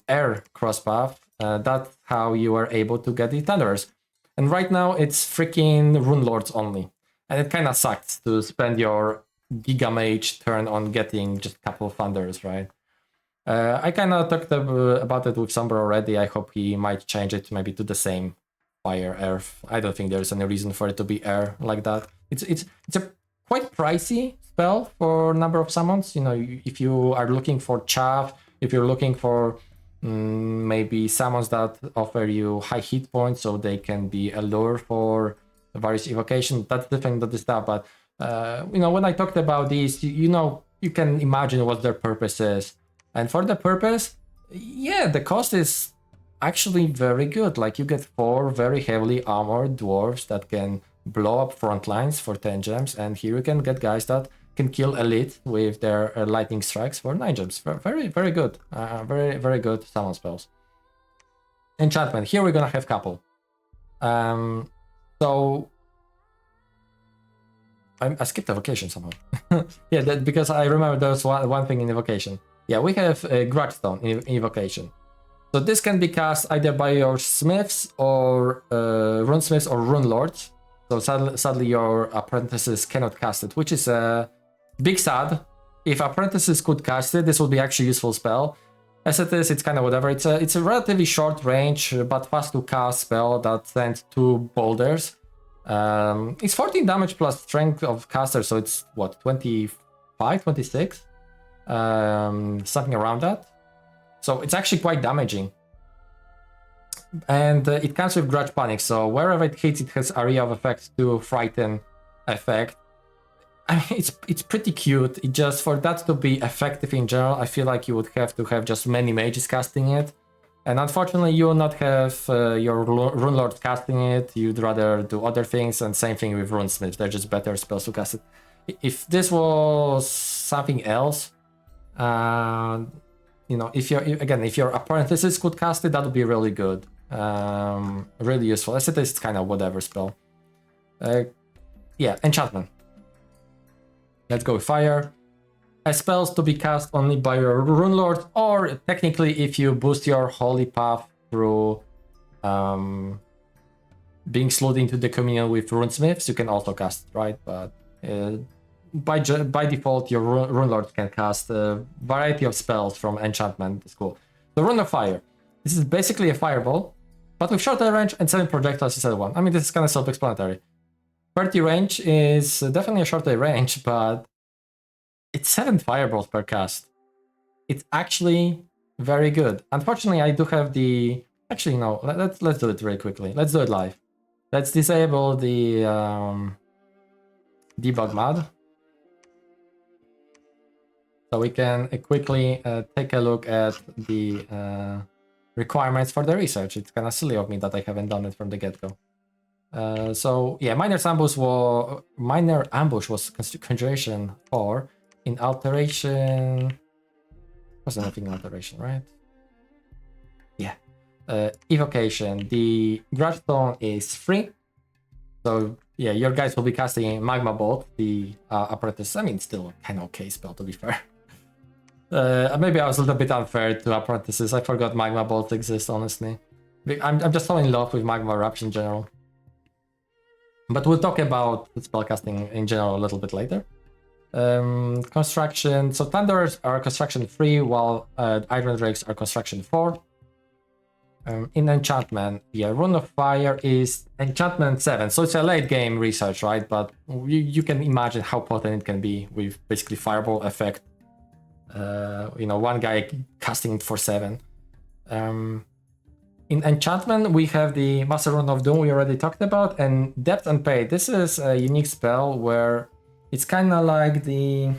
air crosspath, that's how you were able to get the Thunderers. And right now it's freaking rune lords only. And it kind of sucks to spend your Giga Mage turn on getting just a couple of Thunderers, right? I kind of talked about it with Sombre already. I hope he might change it maybe to the same fire, earth. I don't think there's any reason for it to be air like that. It's a quite pricey spell for number of summons. You know, if you are looking for chaff, if you're looking for maybe summons that offer you high hit points so they can be a lure for various evocation, that's different than this stuff. But you know, when I talked about these, you know, you can imagine what their purpose is. And for the purpose, yeah, the cost is actually very good. Like you get 4 very heavily armored dwarves that can blow up front lines for 10 gems, and here you can get guys that can kill elite with their lightning strikes for 9 gems. Very, very good. Very, very good summon spells. Enchantment. Here we're gonna have couple. So I skipped evocation somehow. Yeah, because I remember there was one thing in evocation. Yeah, we have Grudgestone in evocation. So this can be cast either by your smiths or runesmiths or rune lords. So sadly your apprentices cannot cast it, which is a big sad. If apprentices could cast it, this would be actually a useful spell. As it is, it's kind of whatever. It's a relatively short range, but fast to cast spell that sends 2 boulders. It's 14 damage plus strength of caster, so it's what, 25, 26? Something around that. So it's actually quite damaging. And it comes with Grudge Panic, so wherever it hits, it has area of effect to frighten effect. I mean, it's pretty cute. It just, for that to be effective in general, I feel like you would have to have just many mages casting it. And unfortunately, you will not have your Rune Lord casting it. You'd rather do other things, and same thing with Runesmith. They're just better spells to cast it. If this was something else, you know, if your apprentices could cast it, that would be really good. Really useful. As it is, it's kind of whatever spell. Yeah, enchantment. Let's go with fire. Spells to be cast only by your Rune Lord, or technically if you boost your Holy Path through being slowed into the communion with Runesmiths, you can also cast it, right? But by default, your Rune Lord can cast a variety of spells from enchantment. It's cool. The Rune of Fire. This is basically a fireball, but with shorter range and 7 projectiles instead of 1. I mean, this is kind of self-explanatory. 30 range is definitely a shorter range, but it's 7 fireballs per cast. It's actually very good. Unfortunately, I do have the... Actually, no, let's do it very quickly. Let's do it live. Let's disable the debug mod. So we can quickly take a look at the requirements for the research. It's kind of silly of me that I haven't done it from the get-go. So yeah, Minor Ambush was Conjuration 4. In Alteration... Wasn't nothing Alteration, right? Yeah. Evocation. The Grudgestone is free. So yeah, your guys will be casting Magma Bolt, the apprentice. I mean, still kind of okay spell, to be fair. Maybe I was a little bit unfair to apprentices. I forgot Magma Bolt exists, honestly. I'm just so in love with Magma Eruption in general. But we'll talk about spellcasting in general a little bit later. Construction. So Thunderers are construction 3, while Iron Drakes are construction 4. In enchantment, yeah, Rune of Fire is enchantment 7, so it's a late game research, right? But you can imagine how potent it can be with basically fireball effect. You know, one guy casting it for 7. In enchantment, we have the Master Rune of Doom we already talked about, and Depth and Pay. This is a unique spell where it's kind of like the...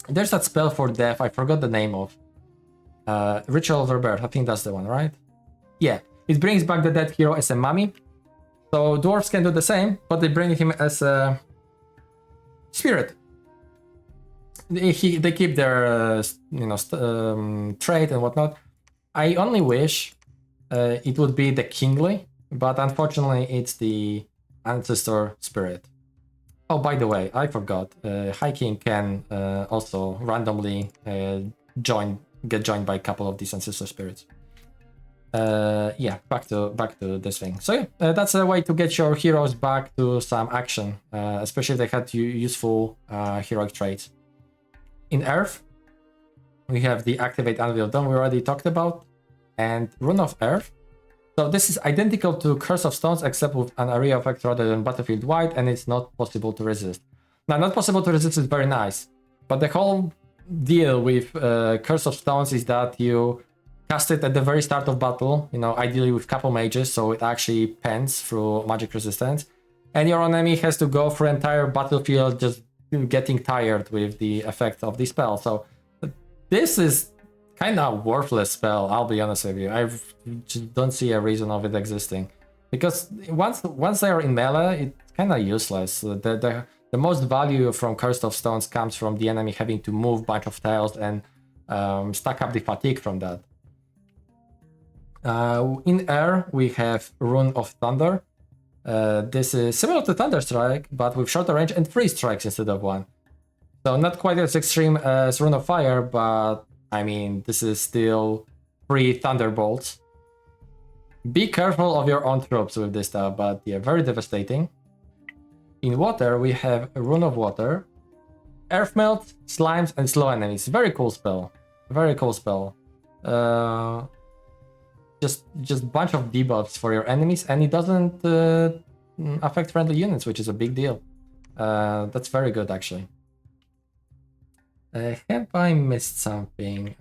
There's that spell for death, I forgot the name of. Ritual of Rebirth, I think that's the one, right? Yeah, it brings back the dead hero as a mummy. So dwarves can do the same, but they bring him as a spirit. They keep their trait and whatnot. I only wish it would be the kingly, but unfortunately it's the ancestor spirit. Oh, by the way, I forgot. High King can also randomly get joined by a couple of these ancestor spirits. Yeah, back to this thing. So yeah, that's a way to get your heroes back to some action, especially if they had useful heroic traits. In Earth, we have the Activate Anvil Dome we already talked about, and Rune of Earth. So this is identical to Curse of Stones, except with an area effect rather than battlefield wide, and it's not possible to resist. Now, not possible to resist is very nice, but the whole deal with Curse of Stones is that you cast it at the very start of battle, you know, ideally with couple mages, so it actually pens through magic resistance, and your enemy has to go through entire battlefield just getting tired with the effect of the spell. So this is kind of worthless spell, I'll be honest with you. I just don't see a reason of it existing, because once they are in melee, it's kind of useless. The most value from Cursed of Stones comes from the enemy having to move a bunch of tiles and stack up the fatigue from that. In Air, we have Rune of Thunder. This is similar to Thunder Strike, but with shorter range and 3 strikes instead of 1. So not quite as extreme as Rune of Fire, but I mean, this is still 3 Thunderbolts. Be careful of your own troops with this stuff, but yeah, very devastating. In water, we have a Rune of Water, Earth Melt, Slimes, and Slow Enemies. Very cool spell. Very cool spell. Just bunch of debuffs for your enemies, and it doesn't affect friendly units, which is a big deal. That's very good, actually. Have I missed something?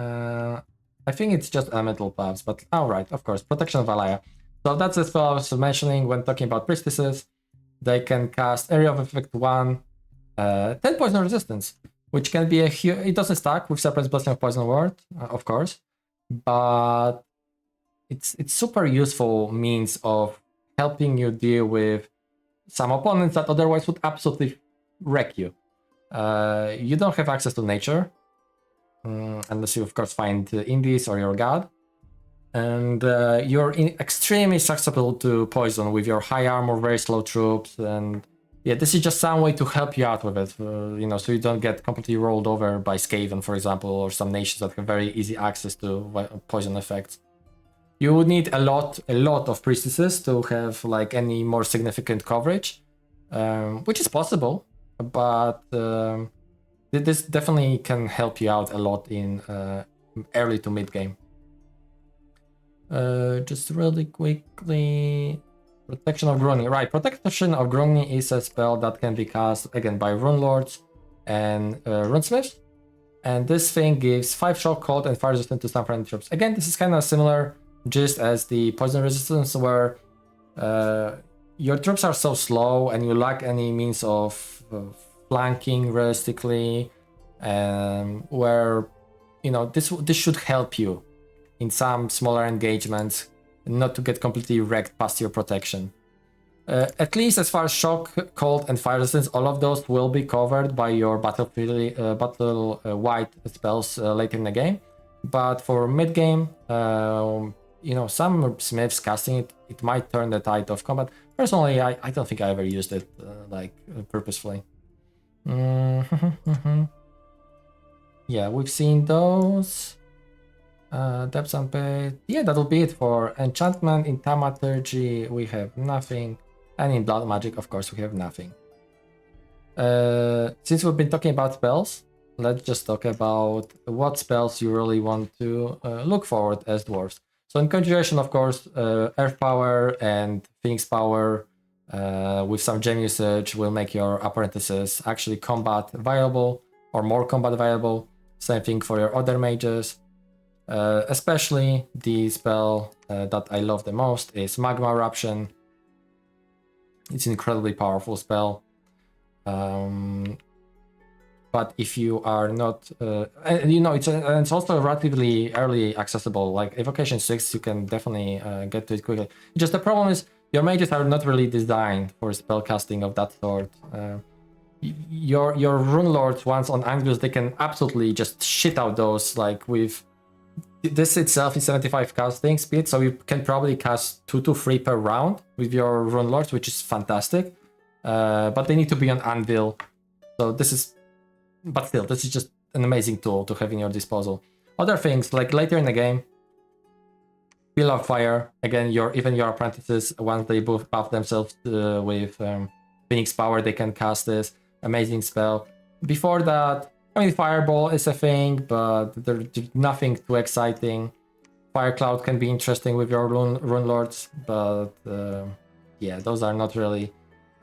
I think it's just elemental buffs, but right, of course, Protection of Alaya. So that's the spell I was mentioning when talking about priestesses. They can cast Area of Effect 1, 10 poison resistance, which can be a huge. It doesn't stack with Serpent's Blessing of Poison Ward, of course, but it's super useful means of helping you deal with some opponents that otherwise would absolutely wreck you. You don't have access to nature, unless you of course find indies or your god, and you're extremely susceptible to poison with your high armor, very slow troops, and yeah, this is just some way to help you out with it, so you don't get completely rolled over by Skaven, for example, or some nations that have very easy access to poison effects. You would need a lot of priestesses to have like any more significant coverage, which is possible, but this definitely can help you out a lot in early to mid game. Just really quickly, Protection of Groaning. Right, Protection of Groaning is a spell that can be cast again by Rune Lords and Runesmiths, and this thing gives 5 shock, cold, and fire resistance to some friendly troops. Again, this is kind of similar just as the poison resistance, where your troops are so slow and you lack any means of flanking realistically, where this should help you in some smaller engagements not to get completely wrecked past your protection. At least as far as shock, cold, and fire resistance, all of those will be covered by your battle white spells later in the game. But for mid game, some smiths casting it might turn the tide of combat. Personally, I don't think I ever used it purposefully. Yeah, we've seen those. Depths and Pit. Yeah, that'll be it for enchantment. In thaumaturgy, we have nothing. And in blood magic, of course, we have nothing. Since we've been talking about spells, let's just talk about what spells you really want to look forward as dwarves. So in Conjuration, of course, Earth Power and Phoenix Power with some gem usage will make your apprentices actually combat viable or more combat viable. Same thing for your other mages. Especially the spell that I love the most is Magma Eruption. It's an incredibly powerful spell. But if you are not, it's also relatively early accessible. Like Evocation 6, you can definitely get to it quickly. Just the problem is your mages are not really designed for spell casting of that sort. Your Rune Lords, once on Angus, they can absolutely just shit out those, like with... This itself is 75 casting speed, so you can probably cast 2 to 3 per round with your Rune Lords, which is fantastic. But they need to be on Anvil. So but still, this is just an amazing tool to have in your disposal. Other things, like later in the game, Pillar of Fire. Again, even your apprentices, once they buff themselves with Phoenix Power, they can cast this amazing spell. Before that, Fireball is a thing, but there's nothing too exciting. Fire Cloud can be interesting with your Rune Lords, but yeah, those are not really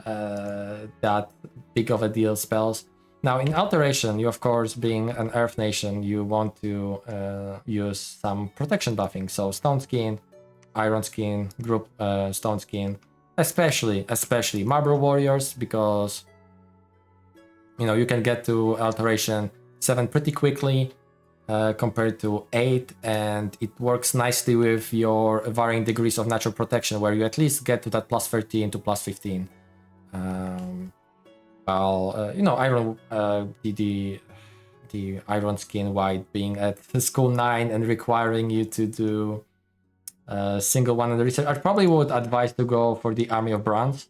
that big of a deal spells. Now, in Alteration, you of course, being an Earth Nation, you want to use some protection buffing. So Stone Skin, Iron Skin, Group Stone Skin, especially Marble Warriors, because you can get to Alteration 7 pretty quickly compared to 8, and it works nicely with your varying degrees of natural protection, where you at least get to that plus 13 to plus 15. Iron, the Iron Skin White being at school 9 and requiring you to do single one in the research, I probably would advise to go for the Army of Bronze.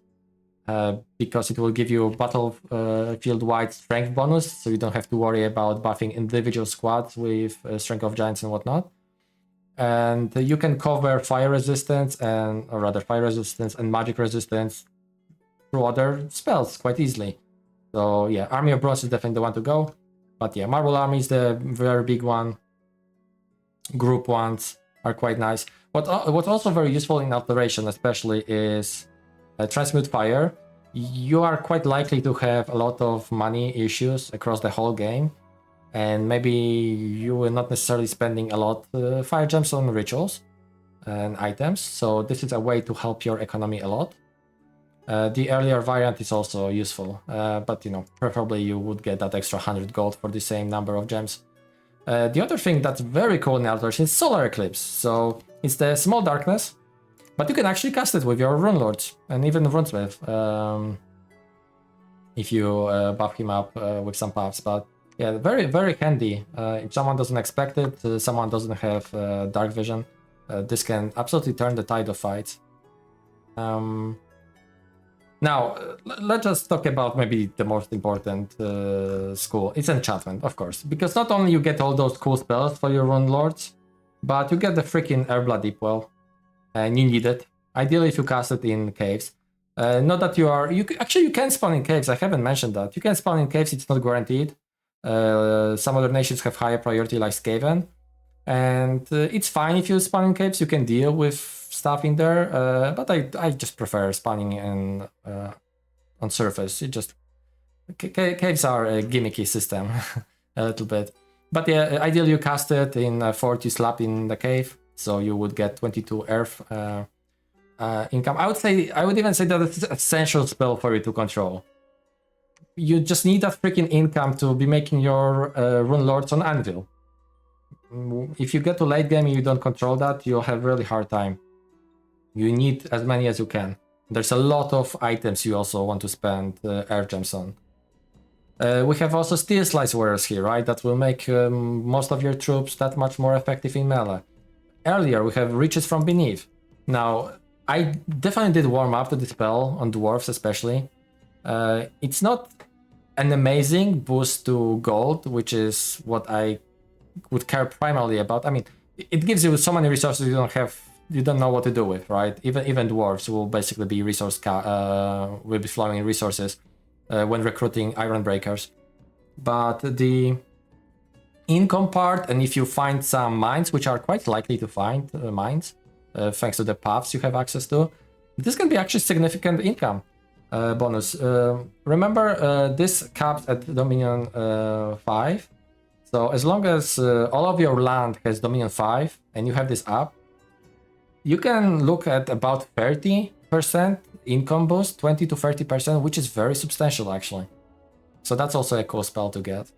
Because it will give you battlefield-wide strength bonus, so you don't have to worry about buffing individual squads with Strength of Giants and whatnot. and you can cover fire resistance and magic resistance through other spells quite easily. So yeah, Army of Bronze is definitely the one to go. But yeah, Marble Army is the very big one. Group ones are quite nice. What's also very useful in Alteration especially is Transmute Fire. You are quite likely to have a lot of money issues across the whole game, and maybe you will not necessarily spending a lot fire gems on rituals and items, so this is a way to help your economy a lot. The earlier variant is also useful, but you know, preferably you would get that extra 100 gold for the same number of gems. The other thing that's very cool in Alteration is Solar Eclipse. So it's the small darkness, but you can actually cast it with your Rune Lords and even Runesmith if you buff him up with some buffs. But yeah, very, very handy. If someone doesn't expect it, someone doesn't have Dark Vision, this can absolutely turn the tide of fights. Now, let's just talk about maybe the most important school. It's enchantment, of course, because not only you get all those cool spells for your Rune Lords, but you get the freaking Airblood Deepwell, and you need it. Ideally, if you cast it in caves. Not that actually you can spawn in caves. I haven't mentioned that. You can spawn in caves. It's not guaranteed. Some other nations have higher priority, like Skaven, and it's fine if you spawn in caves. You can deal with stuff in there, but I just prefer spawning in on surface. It just caves are a gimmicky system a little bit, but yeah, ideally you cast it in a fort, you slap in the cave, so you would get 22 earth income. I would even say that it's an essential spell for you to control. You just need that freaking income to be making your Rune Lords on Anvil. If you get to late game and you don't control that, you'll have a really hard time. You need as many as you can. There's a lot of items you also want to spend air gems on. We have also Steel Slice Warriors here, right? That will make most of your troops that much more effective in melee. Earlier we have Riches from Beneath. Now, I definitely did warm up to the spell on dwarves especially. It's not an amazing boost to gold, which is what I would care primarily about. I mean, it gives you so many resources you don't know what to do with, right? Even dwarves will basically be will be flowing in resources when recruiting Iron Breakers. But the income part, and if you find some mines, which are quite likely to find mines, thanks to the paths you have access to, this can be actually significant income bonus. Remember, this caps at Dominion 5. So as long as all of your land has Dominion 5 and you have this up, you can look at about 30% income boost, 20 to 30%, which is very substantial actually. So that's also a cool spell to get.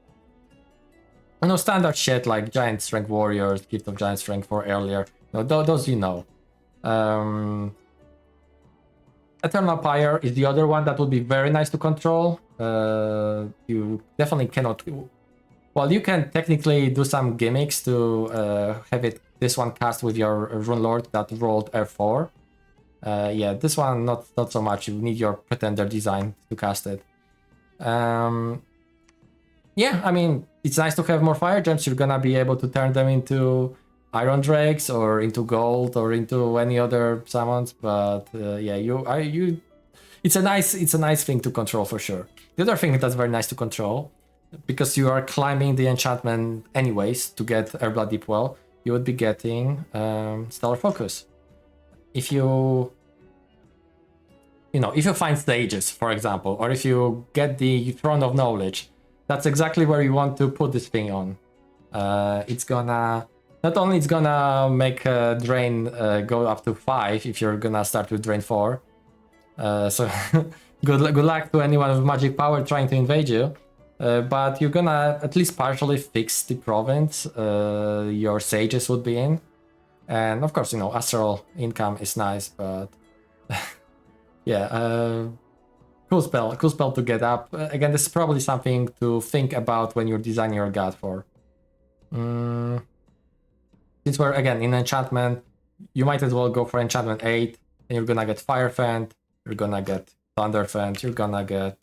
You know, standard shit like Giant Strength Warriors, Gift of Giant Strength for earlier. No, those you know. Eternal Pyre is the other one that would be very nice to control. You definitely cannot... Well, you can technically do some gimmicks to have this one cast with your Rune Lord that rolled R4. Yeah, this one not so much. You need your Pretender design to cast it. Yeah, I mean, it's nice to have more fire gems. You're gonna be able to turn them into Iron Drakes or into gold or into any other summons. But yeah, it's a nice thing to control for sure. The other thing that's very nice to control, because you are climbing the enchantment anyways to get Airblood Deepwell, you would be getting Stellar Focus. If you find stages, for example, or if you get the Throne of Knowledge, that's exactly where you want to put this thing on. It's gonna make Drain go up to 5 if you're gonna start with Drain 4. So good luck to anyone with magic power trying to invade you. But you're gonna at least partially fix the province your sages would be in. And of course, astral income is nice, but yeah, cool spell to get up. Again, this is probably something to think about when you're designing your god for. Since we're again in enchantment, you might as well go for enchantment 8, and you're gonna get Fire Fend, you're gonna get Thunder Fend, you're gonna get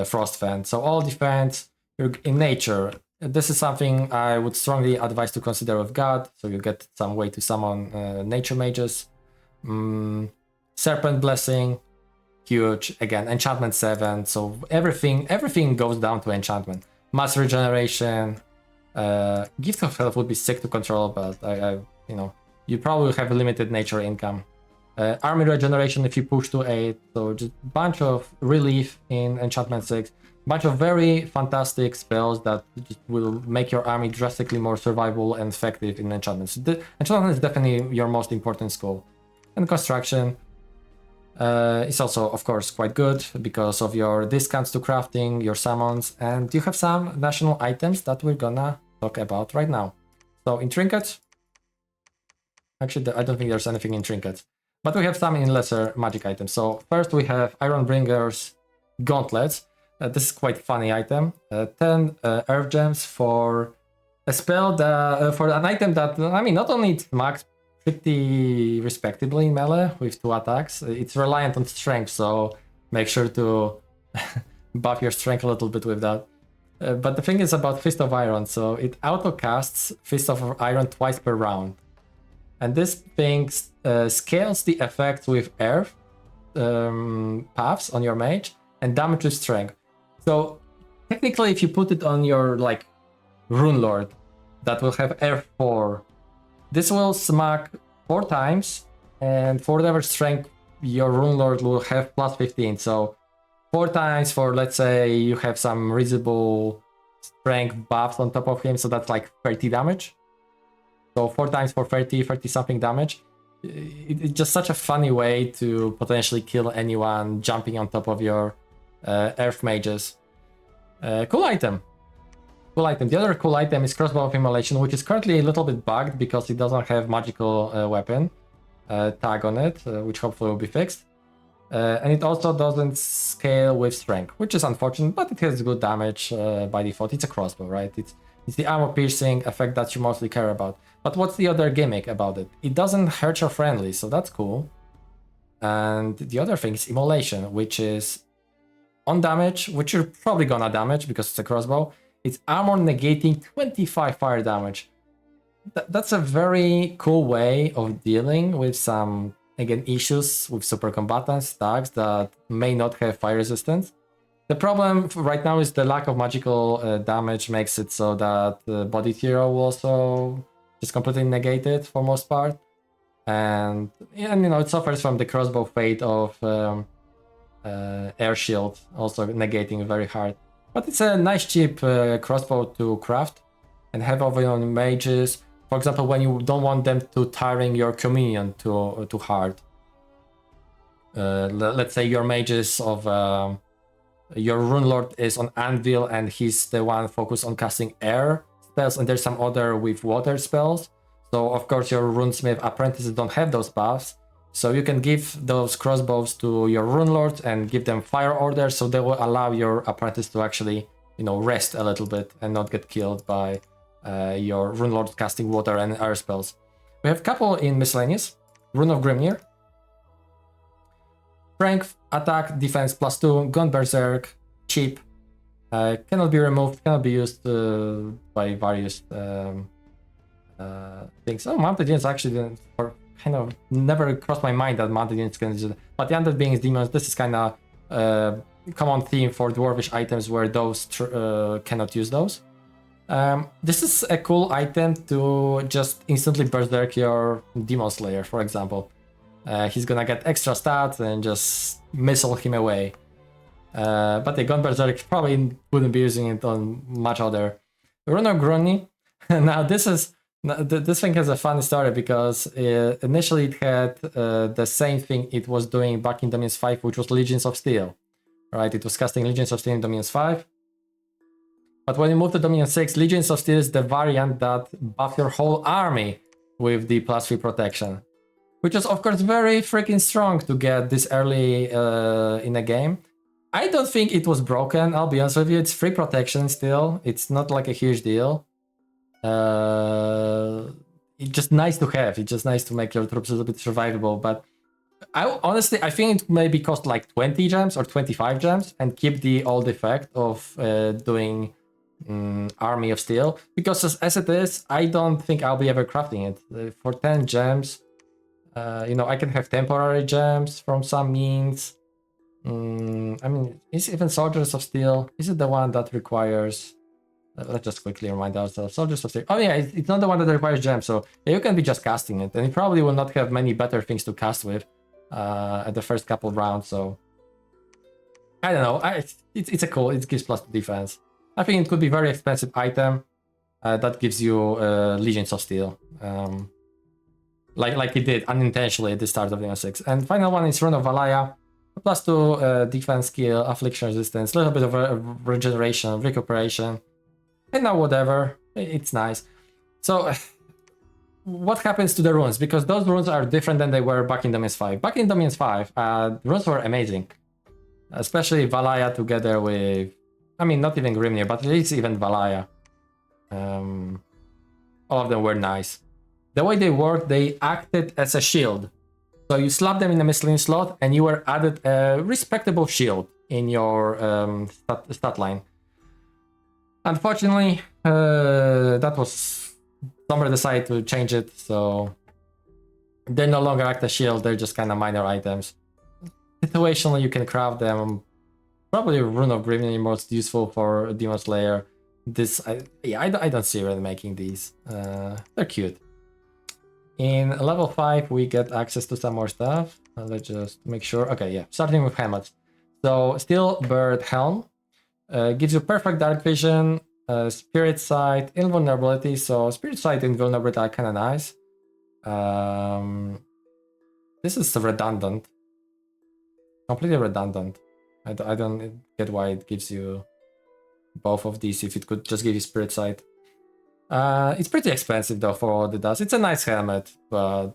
Frost Fend. So all defense, in nature, This is something I would strongly advise to consider with God, so you get some way to summon nature mages. Serpent Blessing, huge. Again, enchantment 7, so everything goes down to enchantment. Mass regeneration, Gift of Health would be sick to control, but you probably have limited nature income. Army regeneration if you push to 8, so just bunch of relief in enchantment 6. Bunch of very fantastic spells that just will make your army drastically more survivable and effective in enchantments. Enchantment is definitely your most important skill. And construction is also, of course, quite good because of your discounts to crafting, your summons, and you have some national items that we're gonna talk about right now. So in trinkets, actually I don't think there's anything in trinkets, but we have some in lesser magic items. So first we have Ironbringer's Gauntlets. This is quite funny item. 10 Earth Gems for a spell that for an item that, I mean, not only it's maxed pretty respectably in melee with 2 attacks, it's reliant on strength, so make sure to buff your strength a little bit with that. But the thing is about Fist of Iron, so it auto casts Fist of Iron twice per round, and this thing scales the effect with earth paths on your mage and damage with strength. So technically, if you put it on your Rune Lord, that will have Earth 4, this will smack 4 times, and for whatever strength your Rune Lord will have plus 15. So 4 times for, let's say, you have some reasonable strength buffs on top of him, so that's like 30 damage. So 4 times for 30 something damage. It's just such a funny way to potentially kill anyone jumping on top of your Earth mages. Cool item. The other cool item is Crossbow of Immolation, which is currently a little bit bugged because it doesn't have magical weapon tag on it, which hopefully will be fixed. And it also doesn't scale with strength, which is unfortunate, but it has good damage by default. It's a crossbow, right? It's the armor piercing effect that you mostly care about. But what's the other gimmick about it? It doesn't hurt your friendly, so that's cool. And the other thing is Immolation, which is on damage, which you're probably gonna damage because it's a crossbow. It's armor negating 25 fire damage. That's a very cool way of dealing with some, again, issues with super combatants, tags that may not have fire resistance. The problem right now is the lack of magical damage makes it so that the body hero will also just completely negate it for most part. And it suffers from the crossbow fate of air shield, also negating very hard. But it's a nice cheap crossbow to craft and have over on mages. For example, when you don't want them to tiring your communion too hard. Let's say your mages of your Rune Lord is on Anvil and he's the one focused on casting air spells, and there's some other with water spells. So of course your Runesmith apprentices don't have those buffs. So you can give those crossbows to your Rune Lord and give them fire orders, so they will allow your apprentice to actually, rest a little bit and not get killed by your Rune Lord casting water and air spells. We have a couple in miscellaneous. Rune of Grimnir. Strength, attack, defense +2, Gone Berserk, cheap. Cannot be removed, cannot be used by various things. Oh, Mounted Units actually kind of never crossed my mind that Mounted Units can do that. But the Undead Beings, Demons, this is kind of common theme for Dwarvish items where those cannot use those. This is a cool item to just instantly berserk your Demon Slayer, for example. He's gonna get extra stats and just missile him away. But the Gun Berserk probably wouldn't be using it on much other. Rune of Grunny. Now this thing has a funny story because initially it had the same thing it was doing back in Dominus 5, which was Legions of Steel. Right, it was casting Legions of Steel in Dominus 5. But when you move to Dominus 6, Legions of Steel is the variant that buff your whole army with the +3 protection. Which is of course very freaking strong to get this early in a game. I don't think it was broken, I'll be honest with you. It's free protection still. It's not like a huge deal. It's just nice to have. It's just nice to make your troops a little bit survivable. But I think it maybe cost like 20 gems or 25 gems and keep the old effect of doing army of steel, because as it is, I don't think I'll be ever crafting it. For 10 gems, you know, I can have temporary gems from some means. I mean, is even Soldiers of Steel, is it the one that requires... let's just quickly remind ourselves. Soldiers of Steel. Oh yeah, it's not the one that requires gems, so yeah, you can be just casting it, and you probably will not have many better things to cast with at the first couple rounds, so... I don't know, it's a cool, it gives plus to defense. I think it could be very expensive item that gives you Legions of Steel. Like it did unintentionally at the start of the 6. And final one is Rune of Valaya. Plus 2 defense skill, affliction resistance, a little bit of regeneration, recuperation. And now whatever, it's nice. So what happens to the runes? Because those runes are different than they were back in Dominus 5. Back in Dominus 5, runes were amazing. Especially Valaya together with... I mean, not even Grimnir, but at least even Valaya. All of them were nice. The way they worked, they acted as a shield. So you slap them in a miscellaneous slot, and you were added a respectable shield in your stat line. Unfortunately, that was... Sombre decided to change it, so... They no longer act as shield, they're just kind of minor items. Situationally, you can craft them. Probably Rune of Grimnir most useful for Demon Slayer. I don't see really making these. They're cute. In level 5, we get access to some more stuff. Let's just make sure. Okay, yeah, starting with helmets. So, Steel Bird Helm gives you perfect dark vision, Spirit Sight, invulnerability. So, Spirit Sight and invulnerability are kind of nice. This is redundant. Completely redundant. I don't get why it gives you both of these if it could just give you Spirit Sight. It's pretty expensive though for what it does. It's a nice helmet, but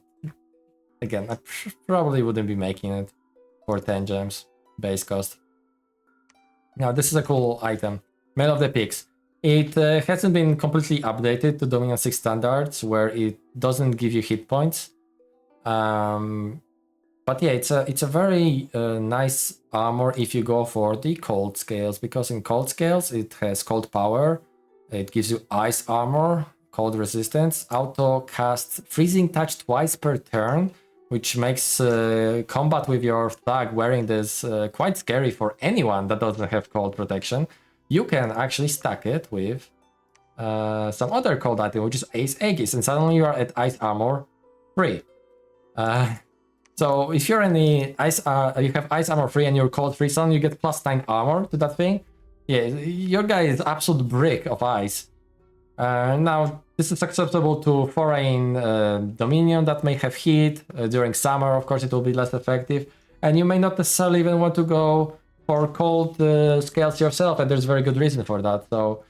again, I probably wouldn't be making it for 10 gems base cost. Now this is a cool item. Mail of the Peaks. It hasn't been completely updated to Dominion 6 standards, where it doesn't give you hit points. But yeah, it's a very nice armor if you go for the cold scales, because in cold scales it has cold power, it gives you ice armor, cold resistance, auto cast freezing touch twice per turn, which makes combat with your thug wearing this quite scary for anyone that doesn't have cold protection. You can actually stack it with some other cold item, which is Ace Aegis, and suddenly you are at ice armor 3. So if you're in the ice, you have ice armor 3 and you're cold 3, suddenly you get +9 armor to that thing. Yeah, your guy is absolute brick of ice. Now this is acceptable to foreign Dominion that may have heat during summer. Of course, it will be less effective, and you may not necessarily even want to go for cold scales yourself, and there's very good reason for that. So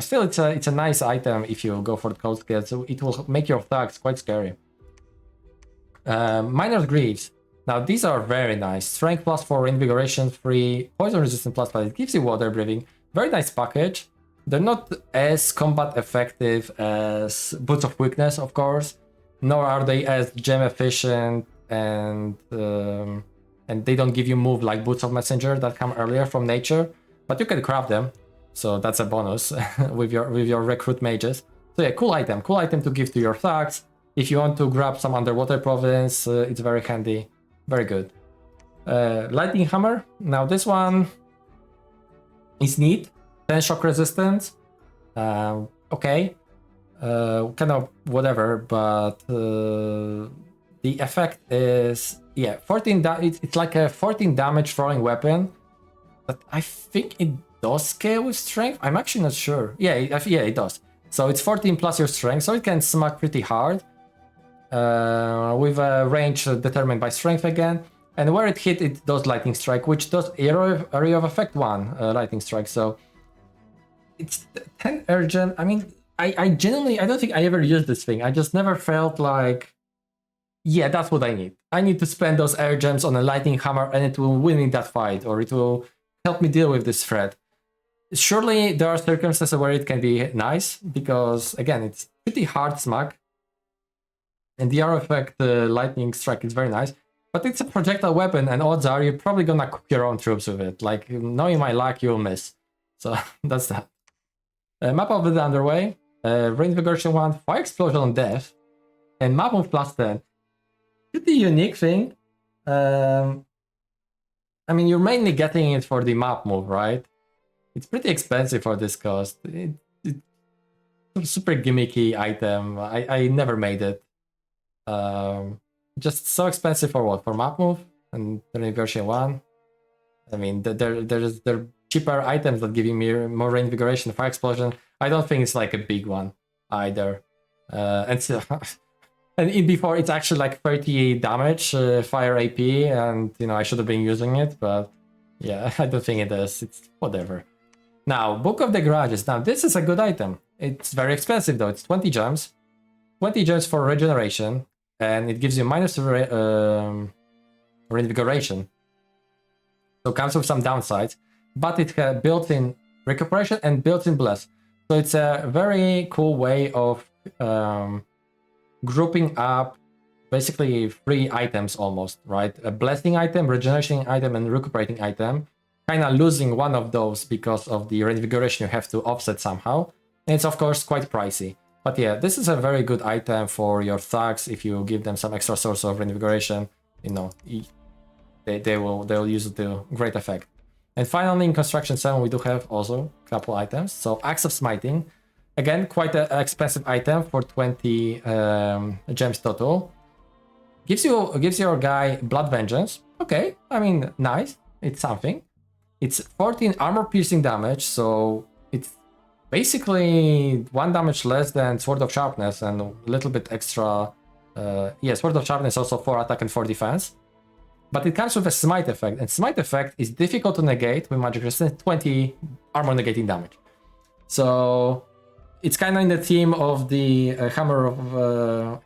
still, it's a nice item if you go for the cold scales. So it will make your thugs quite scary. Minor Greaves. Now these are very nice. Strength +4, Invigoration 3, Poison Resistance +5. It gives you water breathing. Very nice package. They're not as combat effective as Boots of Weakness, of course, nor are they as gem efficient, and they don't give you move like Boots of Messenger that come earlier from nature. But you can craft them, so that's a bonus with your recruit mages. So yeah, cool item to give to your thugs. If you want to grab some underwater province, it's very handy. Very good. Lightning Hammer. Now this one is neat. 10 shock resistance. Okay. Kind of whatever, but the effect is... Yeah, 14 it's like a 14 damage throwing weapon. But I think it does scale with strength. I'm actually not sure. Yeah, it does. So it's 14 plus your strength, so it can smack pretty hard. With a range determined by strength again, and where it hit, it does lightning strike, which does area of effect 1 lightning strike. So it's 10 urgent. I mean, I genuinely, I don't think I ever used this thing. I just never felt like, yeah, that's what I need. I need to spend those air gems on a lightning hammer, and it will win me that fight, or it will help me deal with this threat. Surely there are circumstances where it can be nice, because again, it's pretty hard smack. And the R effect lightning strike is very nice, but it's a projectile weapon, and odds are you're probably gonna cook your own troops with it. Like, knowing my luck, you'll miss. So that's that. Map of the Underway, Reinvigoration 1, Fire Explosion on Death, and Map of +10. Pretty unique thing. I mean, you're mainly getting it for the map move, right? It's pretty expensive for this cost. It's a super gimmicky item. I never made it. Just so expensive for what? For map move and Reinvigoration 1? I mean, there are cheaper items that give you more Reinvigoration. Fire Explosion, I don't think it's like a big one either. And so, and before it's actually like 30 damage, fire AP, and you know, I should have been using it, but yeah, I don't think it is. It's whatever. Now, Book of the Garages. Now, this is a good item. It's very expensive though. It's 20 gems. 20 gems for regeneration, and it gives you minus reinvigoration. So it comes with some downsides, but it has built-in recuperation and built-in bless. So it's a very cool way of grouping up basically 3 items almost, right? A blessing item, regeneration item, and recuperating item. Kind of losing one of those because of the reinvigoration you have to offset somehow. And it's of course quite pricey. But yeah, this is a very good item for your thugs. If you give them some extra source of reinvigoration, you know, they'll use it to great effect. And finally, in Construction 7, we do have also a couple items. So Axe of Smiting. Again, quite an expensive item for 20 gems total. Gives your guy Blood Vengeance. Okay, I mean, nice. It's something. It's 14 armor piercing damage, so it's basically 1 damage less than Sword of Sharpness and a little bit extra. Yeah, Sword of Sharpness also 4 attack and 4 defense. But it comes with a Smite effect, and Smite effect is difficult to negate with magic resistance, 20 armor negating damage. So it's kind of in the theme of the Hammer of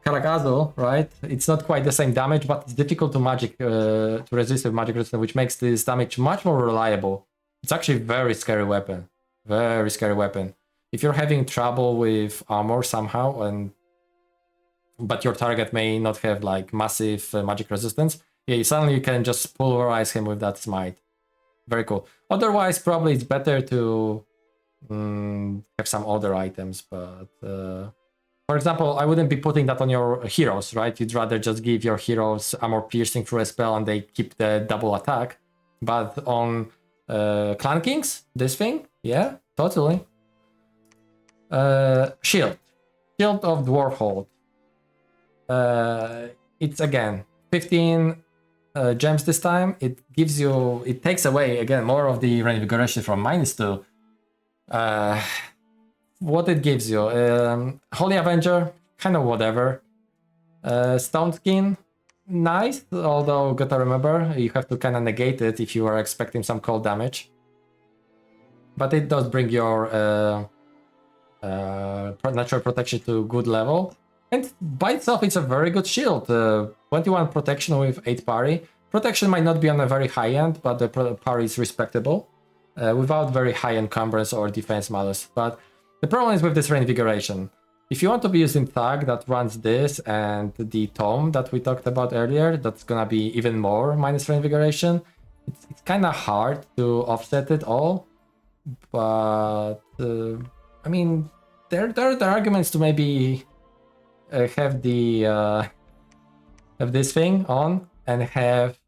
Karaz-a-Karak, right? It's not quite the same damage, but it's difficult to resist with magic resistance, which makes this damage much more reliable. It's actually a very scary weapon. Very scary weapon. If you're having trouble with armor somehow, but your target may not have like massive magic resistance, yeah, suddenly you can just pulverize him with that smite. Very cool. Otherwise, probably it's better to have some other items, but for example, I wouldn't be putting that on your heroes, right? You'd rather just give your heroes armor piercing through a spell and they keep the double attack. But on Clan Kings, this thing, yeah, totally. Shield of Dwarfhold. It's again 15 gems this time. It takes away again more of the reinvigoration from -2. What it gives you, Holy Avenger, kind of whatever. Stone Skin, nice, although gotta remember, you have to kind of negate it if you are expecting some cold damage. But it does bring your natural protection to good level. And by itself, it's a very good shield. 21 protection with 8 parry. Protection might not be on a very high end, but the parry is respectable. Without very high encumbrance or defense malus. But the problem is with this reinvigoration. If you want to be using Thug that runs this and the Tome that we talked about earlier, that's gonna be even more minus reinvigoration. It's kind of hard to offset it all. But I mean, there are the arguments to maybe have this thing on and have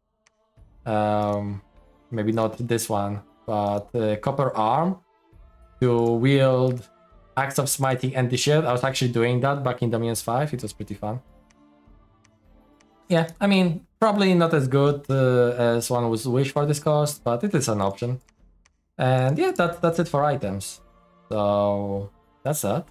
maybe not this one, but Copper Arm to wield Axe of Smiting and the Shield. I was actually doing that back in Dominions 5. It was pretty fun. Yeah, I mean, probably not as good as one would wish for this cost, but it is an option. And yeah, that's it for items. So that's that.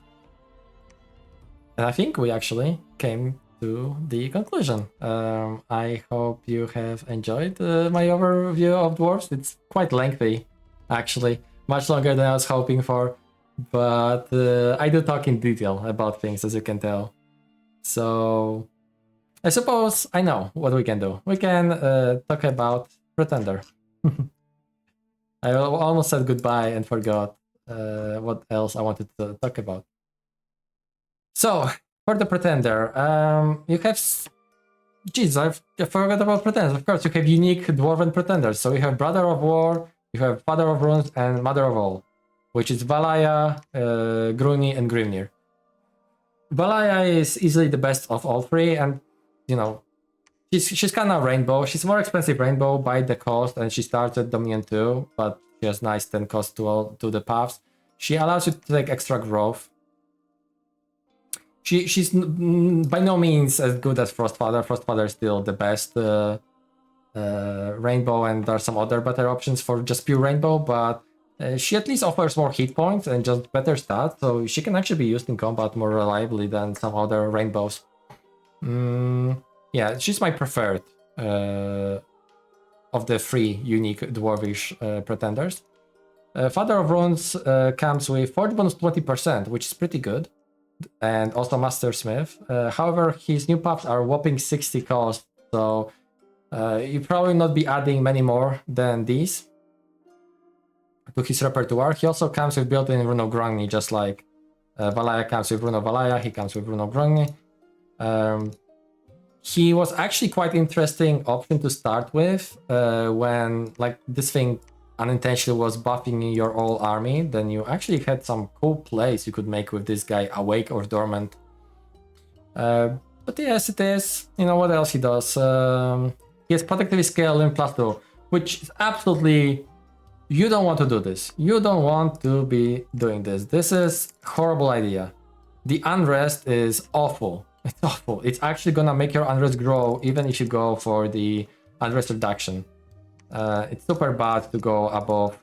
And I think we actually came to the conclusion. I hope you have enjoyed my overview of dwarves. It's quite lengthy, actually, much longer than I was hoping for. But I do talk in detail about things, as you can tell. So I suppose I know what we can do. We can talk about Pretender. I almost said goodbye and forgot what else I wanted to talk about. So, for the Pretender, you have... Jeez, I forgot about Pretenders. Of course, you have unique Dwarven Pretenders. So you have Brother of War, you have Father of Runes, and Mother of All. which is Valaya, Gruni, and Grimnir. Valaya is easily the best of all three, and you know, she's kind of rainbow. She's more expensive rainbow by the cost, and she starts at Dominion 2, but she has nice 10 cost to the paths. She allows you to take extra growth. She's by no means as good as Frostfather. Frostfather is still the best rainbow, and there are some other better options for just pure rainbow, but she at least offers more hit points and just better stats, so she can actually be used in combat more reliably than some other rainbows. Yeah, she's my preferred of the three unique dwarvish pretenders. Father of Runes comes with Forge bonus 20%, which is pretty good, and also Master Smith. However, his new paths are whopping 60 cost, so you probably not be adding many more than these to his repertoire. He also comes with built-in Rune of Grungni, just like Valaya comes with Rune of Valaya, he comes with Rune of Grungni. He was actually quite interesting option to start with when like this thing unintentionally was buffing your whole army. Then you actually had some cool plays you could make with this guy, Awake or Dormant. But yes, it is. You know what else he does? He has Protective Scale in +2, which is absolutely... You don't want to do this. You don't want to be doing this. This is a horrible idea. The unrest is awful. It's awful. It's actually gonna make your unrest grow even if you go for the unrest reduction. It's super bad to go above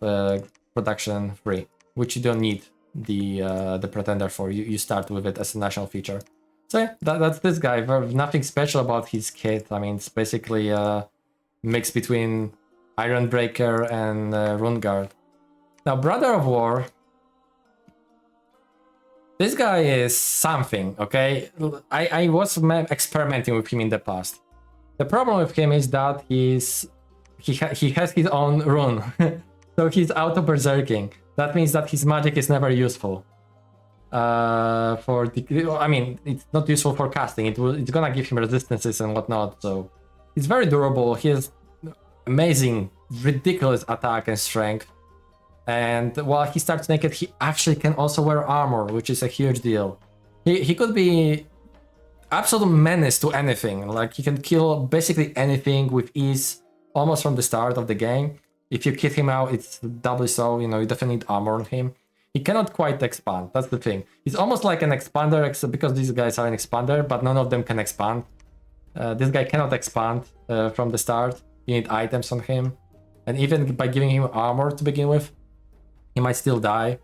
production 3, which you don't need the pretender for. You start with it as a national feature. So yeah, that's this guy. There's nothing special about his kit. I mean, it's basically a mix between Ironbreaker and Runeguard. Now, Brother of War. This guy is something, okay? I was experimenting with him in the past. The problem with him is that he has his own rune. So he's auto-berserking. That means that his magic is never useful. I mean, it's not useful for casting. It's gonna give him resistances and whatnot, so... He's very durable. He has amazing, ridiculous attack and strength. And while he starts naked, he actually can also wear armor, which is a huge deal. He could be absolute menace to anything. Like, he can kill basically anything with ease, almost from the start of the game. If you kit him out, it's doubly so, you know, you definitely need armor on him. He cannot quite expand, that's the thing. He's almost like an expander, except because these guys are an expander, but none of them can expand. This guy cannot expand from the start. You need items on him. And even by giving him armor to begin with, he might still die.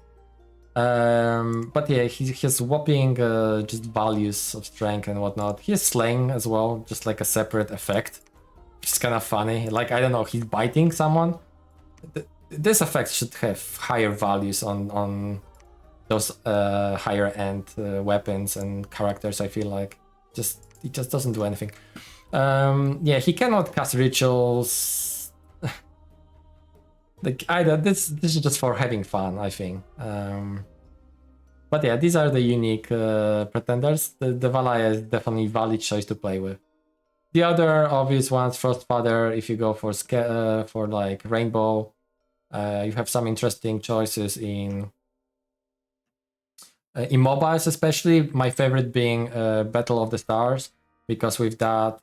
But yeah, he has whopping just values of strength and whatnot. He has slaying as well, just like a separate effect, which is kind of funny. Like, I don't know, he's biting someone. This effect should have higher values on those higher end weapons and characters, I feel like. It just doesn't do anything. Yeah, he cannot cast rituals. Like, this is just for having fun, I think. But yeah, these are the unique pretenders. The Valaya is definitely a valid choice to play with. The other obvious ones, Frostfather, if you go for like Rainbow, you have some interesting choices in mobiles, especially. My favorite being Battle of the Stars, because with that,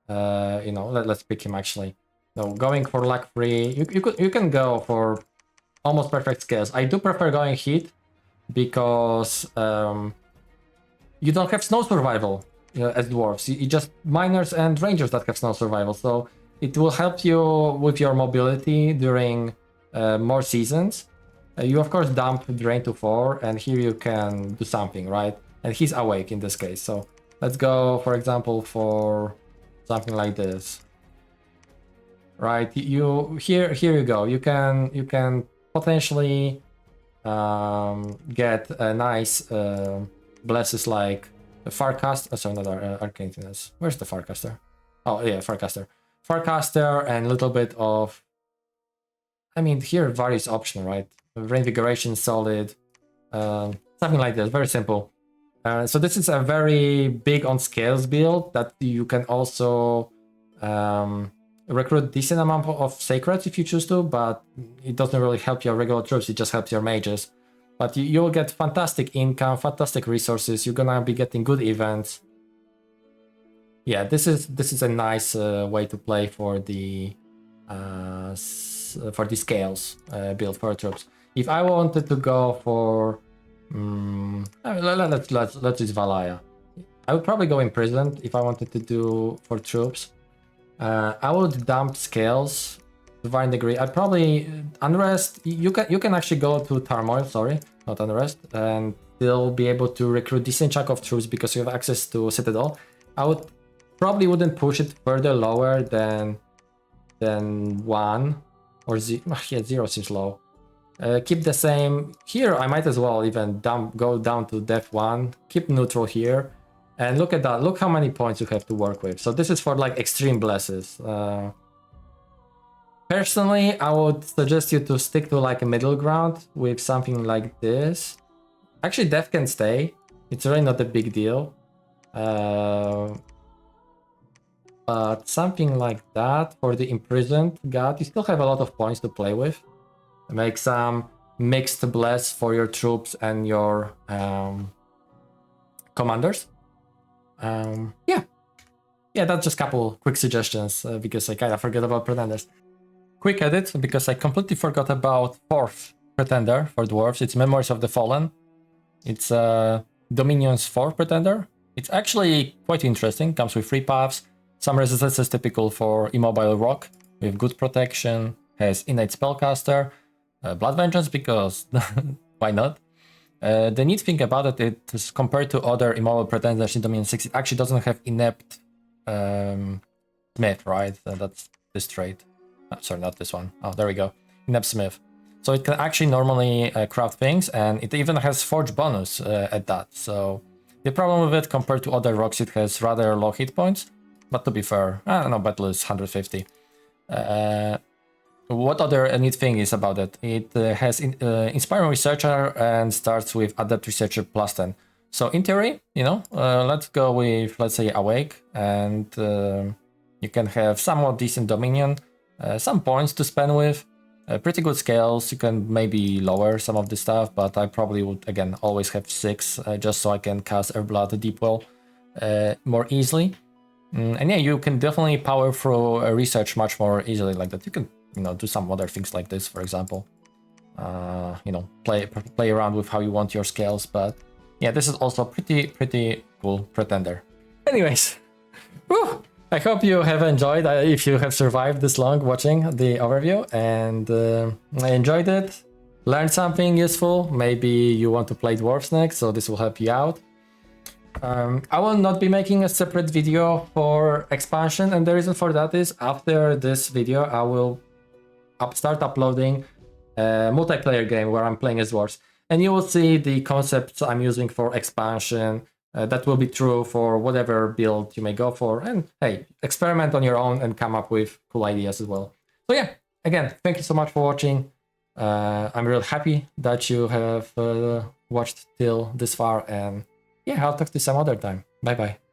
you know, let's pick him actually. So going for luck 3, you can go for almost perfect scales. I do prefer going hit because you don't have snow survival as dwarves. You just miners and rangers that have snow survival. So it will help you with your mobility during more seasons. You of course dump drain to 4, and here you can do something, right? And he's awake in this case. So let's go, for example, for something like this. Right, here you go. You can potentially get a nice blesses like Farcast. Oh, sorry, not Arcantinus. Where's the Farcaster? Oh yeah, Farcaster and a little bit of. I mean, here various option, right? Reinvigoration, solid, something like that. Very simple. So this is a very big on scales build that you can also. Recruit decent amount of sacreds if you choose to, but it doesn't really help your regular troops, it just helps your mages. But you'll get fantastic income, fantastic resources. You're gonna be getting good events. Yeah, this is a nice way to play for the scales build for troops. If I wanted to go for let's use Valaya. I would probably go imprisoned if I wanted to do for troops. I would dump scales, divine degree. I'd probably unrest. You can actually go to turmoil. Sorry, not unrest, and still be able to recruit decent chunk of troops because you have access to citadel. I would probably wouldn't push it further lower than 1 or 0. Yeah, 0 seems low. Keep the same here. I might as well even go down to def 1. Keep neutral here. And look at that, look how many points you have to work with. So this is for like extreme blesses. Personally, I would suggest you to stick to like a middle ground with something like this. Actually, death can stay. It's really not a big deal. But something like that for the imprisoned god, you still have a lot of points to play with. Make some mixed bless for your troops and your commanders. Yeah, that's just a couple quick suggestions because I kind of forgot about pretenders. Quick edit because I completely forgot about 4th pretender for dwarves. It's Memories of the Fallen. It's Dominion's 4th pretender. It's actually quite interesting. Comes with 3 paths. Some resistances typical for immobile rock with good protection. Has innate spellcaster, blood vengeance because why not? The neat thing about it is compared to other immobile pretenders in Dominion 6, it actually doesn't have inept smith, right? That's this trait. Oh, sorry, not this one. Oh, there we go. Inept smith. So it can actually normally craft things, and it even has forge bonus at that. So the problem with it compared to other rocks, it has rather low hit points. But to be fair, I don't know, battle is 150. What other neat thing is about it? It has Inspiring Researcher and starts with Adept Researcher plus 10. So in theory, you know, let's go with, let's say, Awake, and you can have somewhat decent Dominion, some points to spend with, pretty good scales. You can maybe lower some of the stuff, but I probably would, again, always have 6, just so I can cast Airblood Deep Well more easily. And yeah, you can definitely power through research much more easily like that. You can, you know, do some other things like this, for example. You know, play around with how you want your scales, but yeah, this is also pretty cool pretender. Anyways, whew, I hope you have enjoyed, if you have survived this long watching the overview, and I enjoyed it, learned something useful. Maybe you want to play dwarves next, so this will help you out. I will not be making a separate video for expansion, and the reason for that is after this video I will start uploading a multiplayer game where I'm playing as dwarves, and you will see the concepts I'm using for expansion. That will be true for whatever build you may go for, and hey, experiment on your own and come up with cool ideas as well. So yeah, again, thank you so much for watching. I'm really happy that you have watched till this far, and yeah, I'll talk to you some other time. Bye bye.